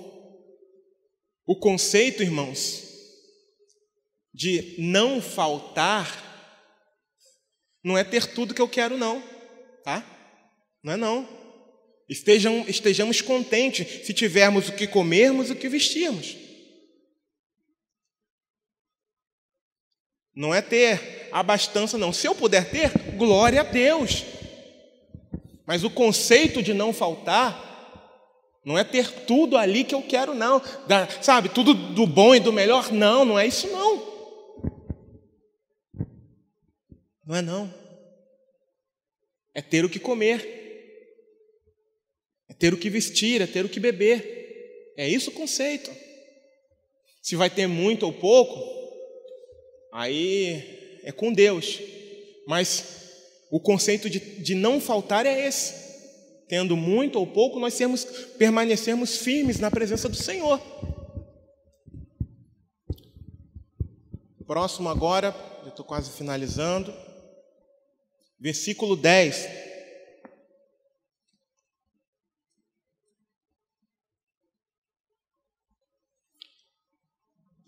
Speaker 1: O conceito, irmãos, de não faltar não é ter tudo que eu quero, não, tá? Não é não. Estejamos contentes se tivermos o que comermos e o que vestirmos. Não é ter abastança, não. Se eu puder ter, glória a Deus. Mas o conceito de não faltar não é ter tudo ali que eu quero, não. Sabe, tudo do bom e do melhor? Não, não é isso, não. Não é não. É ter o que comer. É ter o que vestir, é ter o que beber. É isso o conceito. Se vai ter muito ou pouco, aí é com Deus. Mas o conceito de não faltar é esse. Tendo muito ou pouco, nós permanecermos firmes na presença do Senhor. Próximo agora, eu estou quase finalizando. Versículo 10.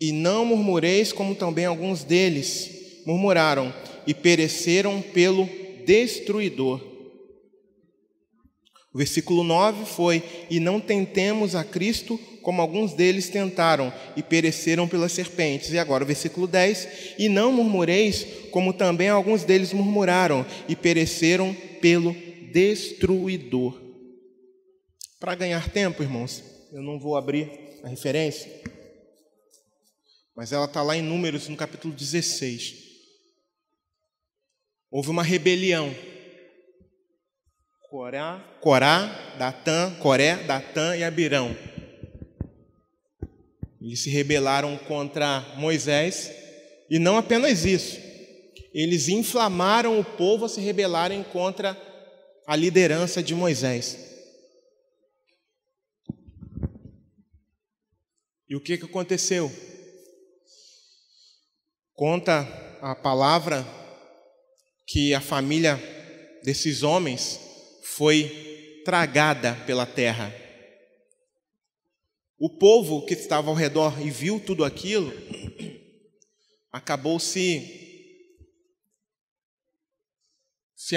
Speaker 1: E não murmureis como também alguns deles murmuraram e pereceram pelo destruidor. O versículo 9 foi: e não tentemos a Cristo como alguns deles tentaram e pereceram pelas serpentes. E agora o versículo 10: e não murmureis como também alguns deles murmuraram e pereceram pelo destruidor. Para ganhar tempo, irmãos, eu não vou abrir a referência, mas ela está lá em Números, no capítulo 16. Houve uma rebelião. Coré, Datã e Abirão. Eles se rebelaram contra Moisés, e não apenas isso, eles inflamaram o povo a se rebelarem contra a liderança de Moisés. E o que aconteceu? Conta a palavra que a família desses homens foi tragada pela terra. O povo que estava ao redor e viu tudo aquilo, acabou se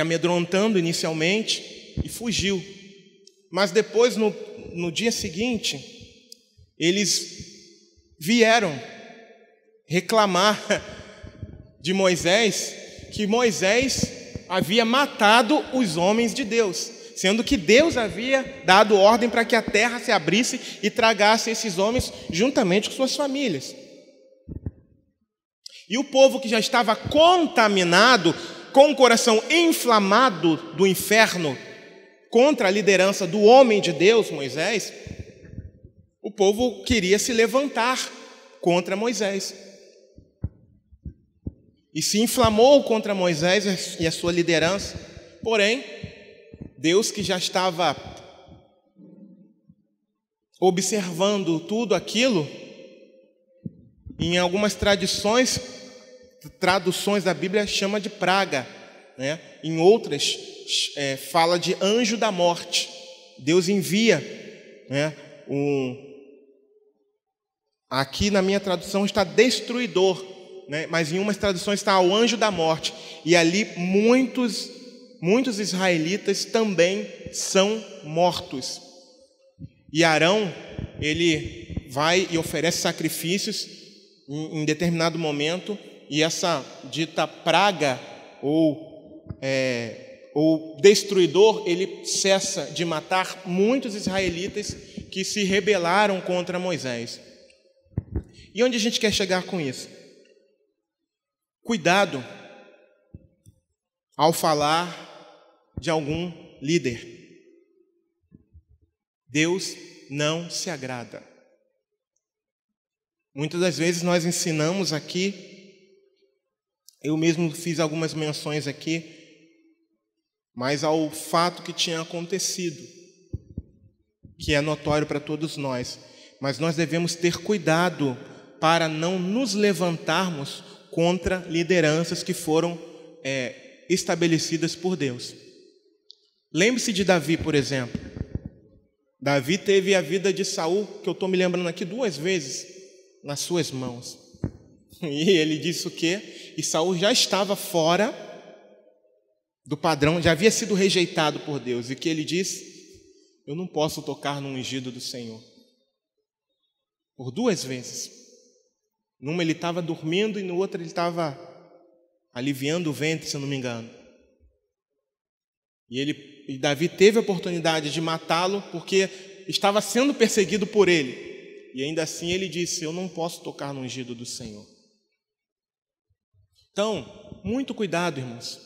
Speaker 1: amedrontando inicialmente e fugiu. Mas depois, no dia seguinte, eles vieram reclamar de Moisés, que Moisés havia matado os homens de Deus, sendo que Deus havia dado ordem para que a terra se abrisse e tragasse esses homens juntamente com suas famílias. E o povo que já estava contaminado, com o coração inflamado do inferno contra a liderança do homem de Deus, Moisés, o povo queria se levantar contra Moisés. E se inflamou contra Moisés e a sua liderança. Porém, Deus, que já estava observando tudo aquilo, em algumas traduções da Bíblia chama de praga, né? Em outras fala de anjo da morte. Deus envia, né? Aqui na minha tradução está destruidor, né? Mas em umas traduções está o anjo da morte. E ali muitos israelitas também são mortos. E Arão, ele vai e oferece sacrifícios em determinado momento, e essa dita praga ou destruidor, ele cessa de matar muitos israelitas que se rebelaram contra Moisés. E onde a gente quer chegar com isso? Cuidado ao falar de algum líder. Deus não se agrada. Muitas das vezes nós ensinamos aqui, eu mesmo fiz algumas menções aqui, mas ao fato que tinha acontecido, que é notório para todos nós. Mas nós devemos ter cuidado para não nos levantarmos contra lideranças que foram estabelecidas por Deus. Lembre-se de Davi, por exemplo. Davi teve a vida de Saul, que eu estou me lembrando aqui 2 vezes, nas suas mãos. E ele disse o quê? E Saul já estava fora do padrão, já havia sido rejeitado por Deus. E que ele disse: eu não posso tocar no ungido do Senhor. Por 2 vezes. Numa ele estava dormindo e no outro ele estava aliviando o ventre, se eu não me engano. E Davi teve a oportunidade de matá-lo porque estava sendo perseguido por ele. E ainda assim ele disse: eu não posso tocar no ungido do Senhor. Então, muito cuidado, irmãos,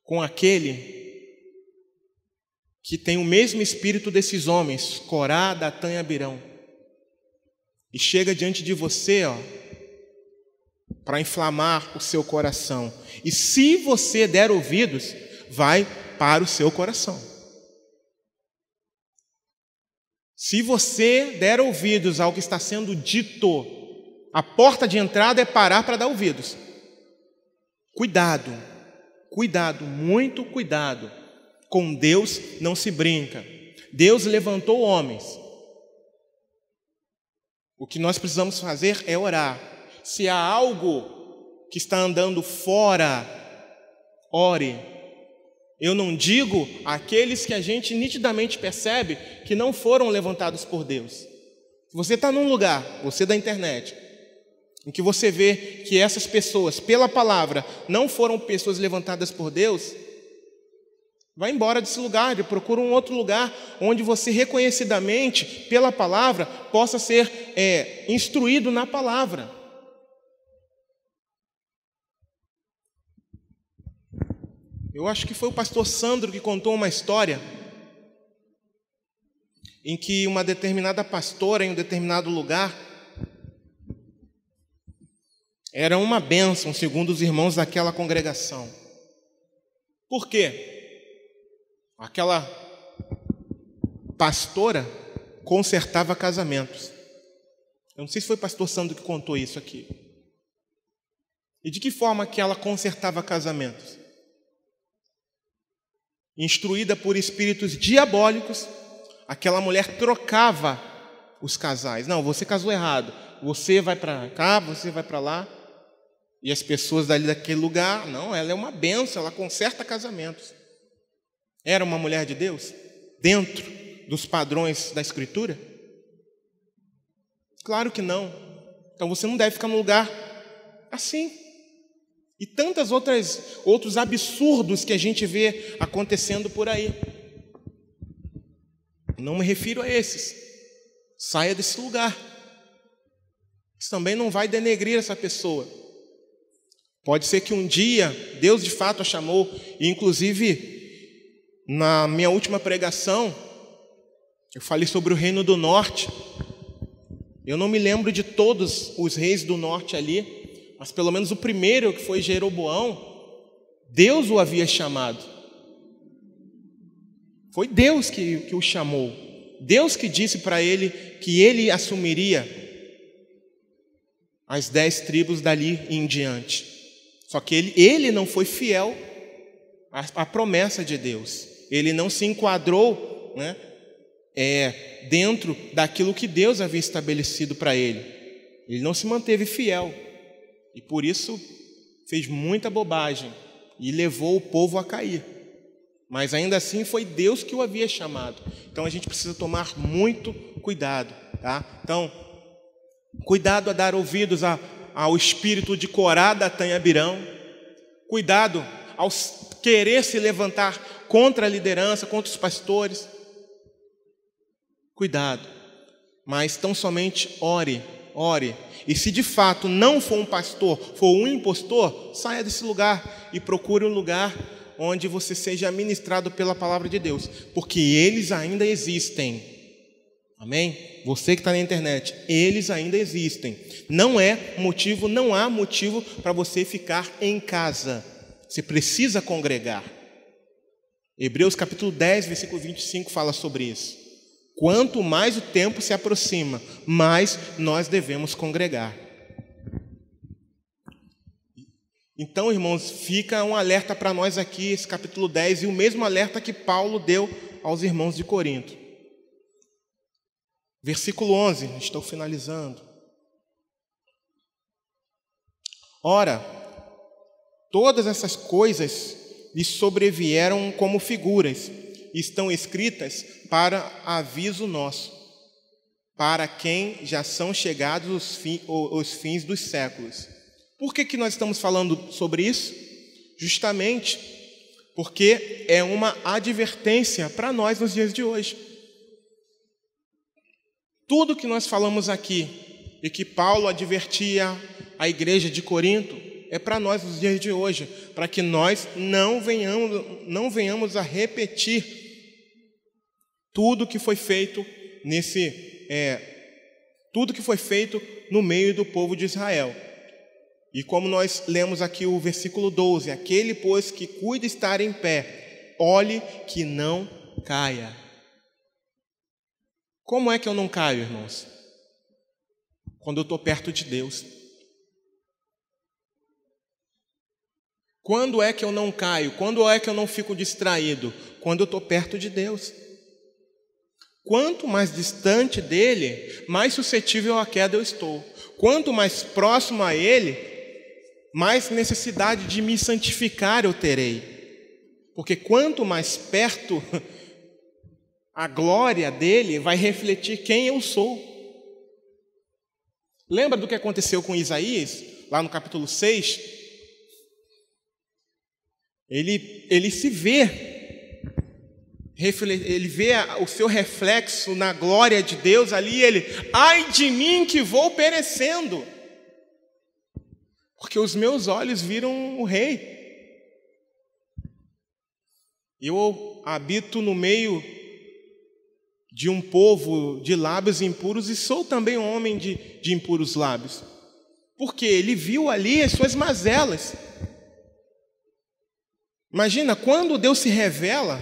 Speaker 1: com aquele que tem o mesmo espírito desses homens, Corá, Datã e Abirão, e chega diante de você, para inflamar o seu coração. E se você der ouvidos, vai para o seu coração. Se você der ouvidos ao que está sendo dito, a porta de entrada é parar para dar ouvidos. Cuidado, cuidado, muito cuidado. Com Deus não se brinca. Deus levantou homens O que nós precisamos fazer é orar. Se há algo que está andando fora, ore. Eu não digo aqueles que a gente nitidamente percebe que não foram levantados por Deus. Se você está num lugar, você da internet, em que você vê que essas pessoas, pela palavra, não foram pessoas levantadas por Deus, vai embora desse lugar e procura um outro lugar onde você reconhecidamente, pela palavra, possa ser instruído na palavra. Eu acho que foi o pastor Sandro que contou uma história em que uma determinada pastora em um determinado lugar era uma bênção, segundo os irmãos daquela congregação. Por quê? Aquela pastora consertava casamentos. Eu não sei se foi o pastor Sandro que contou isso aqui. E de que forma que ela consertava casamentos? Instruída por espíritos diabólicos, aquela mulher trocava os casais. Não, você casou errado. Você vai para cá, você vai para lá. E as pessoas dali daquele lugar, não, ela é uma bênção, ela conserta casamentos. Era uma mulher de Deus? Dentro dos padrões da Escritura? Claro que não. Então você não deve ficar num lugar assim. E tantos outros absurdos que a gente vê acontecendo por aí. Não me refiro a esses. Saia desse lugar. Isso também não vai denegrir essa pessoa. Pode ser que um dia Deus de fato a chamou, e inclusive na minha última pregação eu falei sobre o reino do norte. Eu não me lembro de todos os reis do norte ali, mas pelo menos o primeiro, que foi Jeroboão, Deus o havia chamado. Foi Deus que o chamou. Deus que disse para ele que ele assumiria as 10 tribos dali em diante. Só que ele não foi fiel à promessa de Deus. Ele não se enquadrou, dentro daquilo que Deus havia estabelecido para ele. Ele não se manteve fiel. E por isso fez muita bobagem e levou o povo a cair. Mas ainda assim foi Deus que o havia chamado. Então a gente precisa tomar muito cuidado, tá? Então, cuidado a dar ouvidos ao espírito de Corá, Datã e Abirão. Cuidado ao querer se levantar contra a liderança, contra os pastores. Cuidado. Mas tão somente ore. E se de fato não for um pastor, for um impostor, saia desse lugar e procure um lugar onde você seja ministrado pela palavra de Deus, porque eles ainda existem. Amém? Você que está na internet, eles ainda existem. Não há motivo para você ficar em casa. Você precisa congregar. Hebreus capítulo 10, versículo 25 fala sobre isso. Quanto mais o tempo se aproxima, mais nós devemos congregar. Então, irmãos, fica um alerta para nós aqui, esse capítulo 10, e o mesmo alerta que Paulo deu aos irmãos de Corinto. Versículo 11, estou finalizando. Ora, todas essas coisas lhes sobrevieram como figuras, estão escritas para aviso nosso, para quem já são chegados os fins dos séculos. Por que nós estamos falando sobre isso? Justamente porque é uma advertência para nós nos dias de hoje. Tudo que nós falamos aqui e que Paulo advertia a igreja de Corinto é para nós nos dias de hoje, para que nós não venhamos a repetir tudo que foi feito tudo que foi feito no meio do povo de Israel. E como nós lemos aqui o versículo 12, aquele, pois, que cuida estar em pé, olhe que não caia. Como é que eu não caio, irmãos? Quando eu estou perto de Deus. Quando é que eu não caio? Quando é que eu não fico distraído? Quando eu estou perto de Deus. quanto mais distante dele, mais suscetível à queda eu estou. Quanto mais próximo a ele, mais necessidade de me santificar eu terei. Porque quanto mais perto, a glória dele vai refletir quem eu sou. Lembra do que aconteceu com Isaías, lá no capítulo 6? Ele se vê, ele vê o seu reflexo na glória de Deus ali, ele, ai de mim que vou perecendo, porque os meus olhos viram o Rei. Eu habito no meio de um povo de lábios impuros e sou também um homem de impuros lábios. Porque ele viu ali as suas mazelas. Imagina, quando Deus se revela,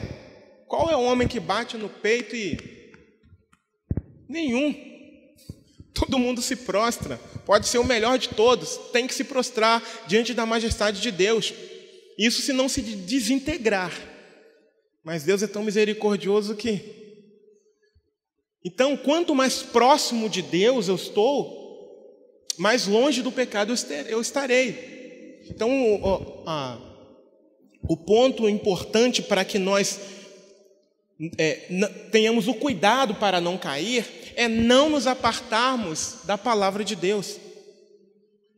Speaker 1: qual é o homem que bate no peito e... Nenhum. Todo mundo se prostra. Pode ser o melhor de todos. Tem que se prostrar diante da majestade de Deus. Isso se não se desintegrar. Mas Deus é tão misericordioso que... Então, quanto mais próximo de Deus eu estou, mais longe do pecado eu estarei. Então, o ponto importante para que nós tenhamos o cuidado para não cair é não nos apartarmos da palavra de Deus.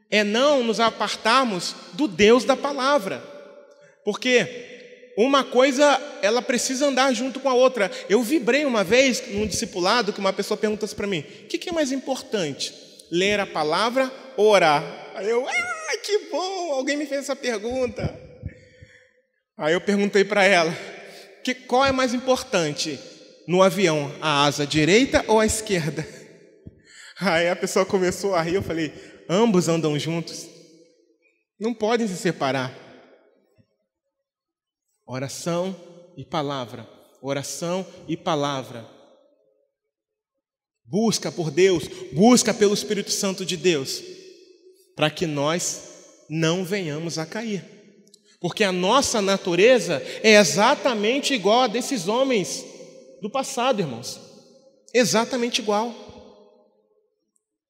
Speaker 1: É não nos apartarmos do Deus da palavra. Porque uma coisa, ela precisa andar junto com a outra. Eu vibrei uma vez num discipulado que uma pessoa perguntou para mim, o que é mais importante? Ler a palavra ou orar? Aí eu, que bom, alguém me fez essa pergunta. Aí eu perguntei para ela, qual é mais importante no avião, a asa direita ou a esquerda? Aí a pessoa começou a rir, eu falei, ambos andam juntos, não podem se separar. Oração e palavra, oração e palavra. Busca por Deus, busca pelo Espírito Santo de Deus, para que nós não venhamos a cair. Porque a nossa natureza é exatamente igual a desses homens do passado, irmãos. Exatamente igual.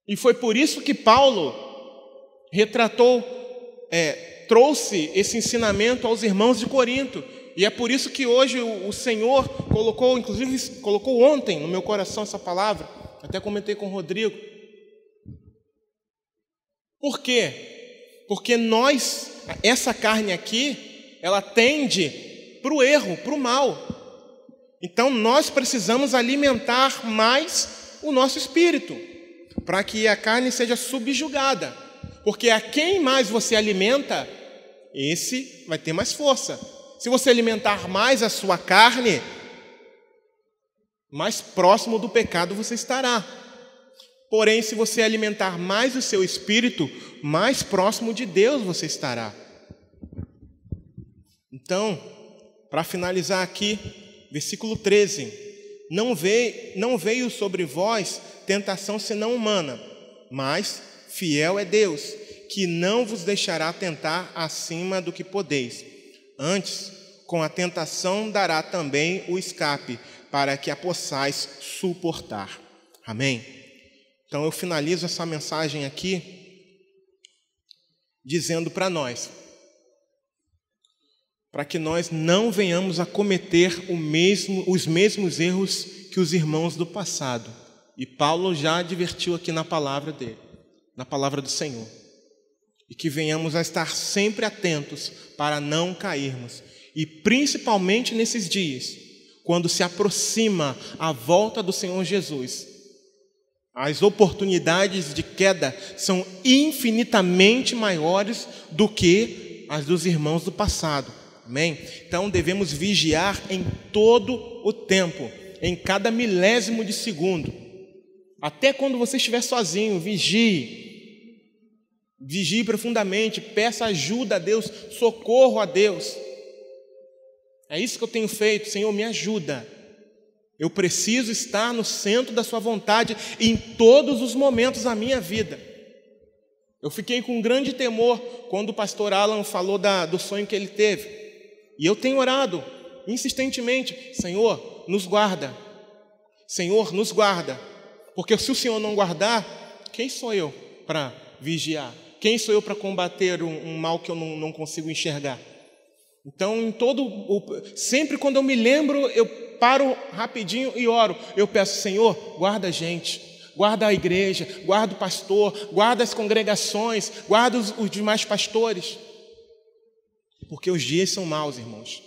Speaker 1: E foi por isso que Paulo trouxe esse ensinamento aos irmãos de Corinto. E é por isso que hoje o Senhor colocou, inclusive colocou ontem no meu coração essa palavra. Até comentei com o Rodrigo. Por quê? Porque essa carne aqui, ela tende para o erro, para o mal. Então nós precisamos alimentar mais o nosso espírito, para que a carne seja subjugada. Porque a quem mais você alimenta, esse vai ter mais força. Se você alimentar mais a sua carne, mais próximo do pecado você estará. Porém, se você alimentar mais o seu espírito, mais próximo de Deus você estará. Então, para finalizar aqui, versículo 13. Não veio sobre vós tentação senão humana, mas fiel é Deus, que não vos deixará tentar acima do que podeis. Antes, com a tentação dará também o escape, para que a possais suportar. Amém? Então eu finalizo essa mensagem aqui, dizendo para nós, para que nós não venhamos a cometer os mesmos erros que os irmãos do passado. E Paulo já advertiu aqui na palavra dele, na palavra do Senhor. E que venhamos a estar sempre atentos para não cairmos. E principalmente nesses dias, quando se aproxima a volta do Senhor Jesus, as oportunidades de queda são infinitamente maiores do que as dos irmãos do passado. Amém? Então devemos vigiar em todo o tempo, em cada milésimo de segundo. Até quando você estiver sozinho, vigie. Vigie profundamente, peça ajuda a Deus, socorro a Deus. É isso que eu tenho feito. Senhor, me ajuda. Eu preciso estar no centro da sua vontade em todos os momentos da minha vida. Eu fiquei com um grande temor quando o pastor Alan falou do sonho que ele teve. E eu tenho orado insistentemente, Senhor, nos guarda. Senhor, nos guarda, porque se o Senhor não guardar, quem sou eu para vigiar? Quem sou eu para combater um mal que eu não consigo enxergar? Então, sempre quando eu me lembro, eu paro rapidinho e oro. Eu peço, Senhor, guarda a gente, guarda a igreja, guarda o pastor, guarda as congregações, guarda os demais pastores. Porque os dias são maus, irmãos.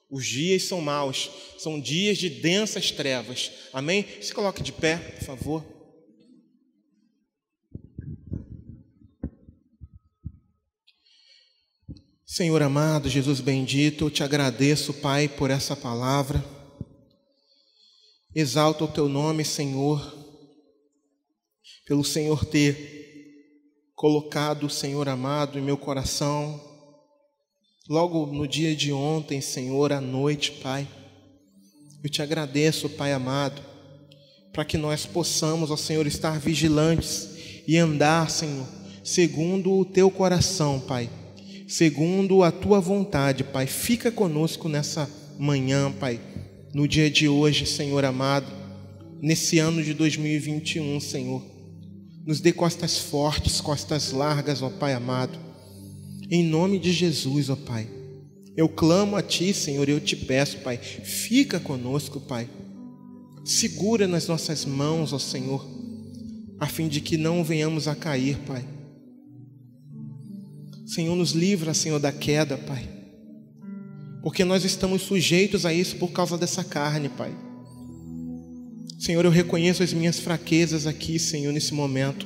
Speaker 1: Os dias são maus, são dias de densas trevas. Amém? Se coloque de pé, por favor. Senhor amado, Jesus bendito, eu te agradeço, Pai, por essa palavra. Exalto o teu nome, Senhor, pelo Senhor ter colocado, Senhor amado, em meu coração, logo no dia de ontem, Senhor, à noite, Pai. Eu te agradeço, Pai amado, para que nós possamos, ó Senhor, estar vigilantes e andar, Senhor, segundo o teu coração, Pai, segundo a tua vontade, Pai. Fica conosco nessa manhã, Pai, no dia de hoje, Senhor amado, nesse ano de 2021, Senhor. Nos dê costas fortes, costas largas, ó Pai amado. Em nome de Jesus, ó Pai, eu clamo a Ti, Senhor, e eu te peço, Pai, fica conosco, Pai. Segura nas nossas mãos, ó Senhor, a fim de que não venhamos a cair, Pai. Senhor, nos livra, Senhor, da queda, Pai, porque nós estamos sujeitos a isso por causa dessa carne, Pai. Senhor, eu reconheço as minhas fraquezas aqui, Senhor, nesse momento.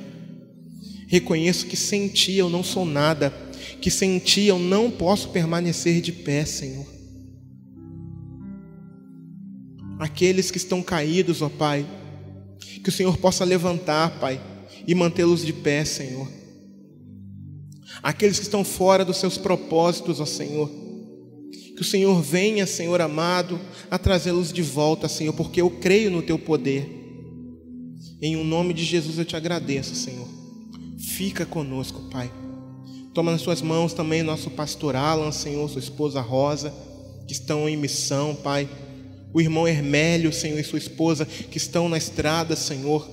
Speaker 1: Reconheço que sem Ti eu não sou nada, que sem Ti eu não posso permanecer de pé, Senhor. Aqueles que estão caídos, ó Pai, que o Senhor possa levantar, Pai, e mantê-los de pé, Senhor. Aqueles que estão fora dos seus propósitos, ó Senhor, que o Senhor venha, Senhor amado, a trazê-los de volta, Senhor, porque eu creio no Teu poder. Em o nome de Jesus eu te agradeço, Senhor. Fica conosco, Pai. Toma nas Suas mãos também nosso pastor Alan, Senhor, sua esposa Rosa, que estão em missão, Pai. O irmão Hermélio, Senhor, e sua esposa, que estão na estrada, Senhor.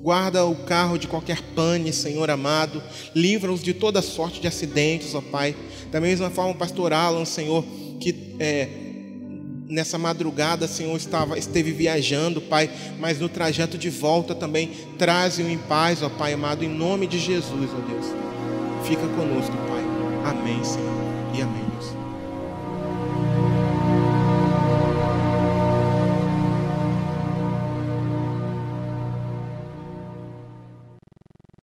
Speaker 1: Guarda o carro de qualquer pane, Senhor amado. Livra-os de toda sorte de acidentes, ó Pai. Da mesma forma o pastor Alan, Senhor, que nessa madrugada, Senhor, esteve viajando, Pai, mas no trajeto de volta também traze-o em paz, ó Pai amado, em nome de Jesus, ó Deus. Fica conosco, Pai. Amém, Senhor, e amém, Deus.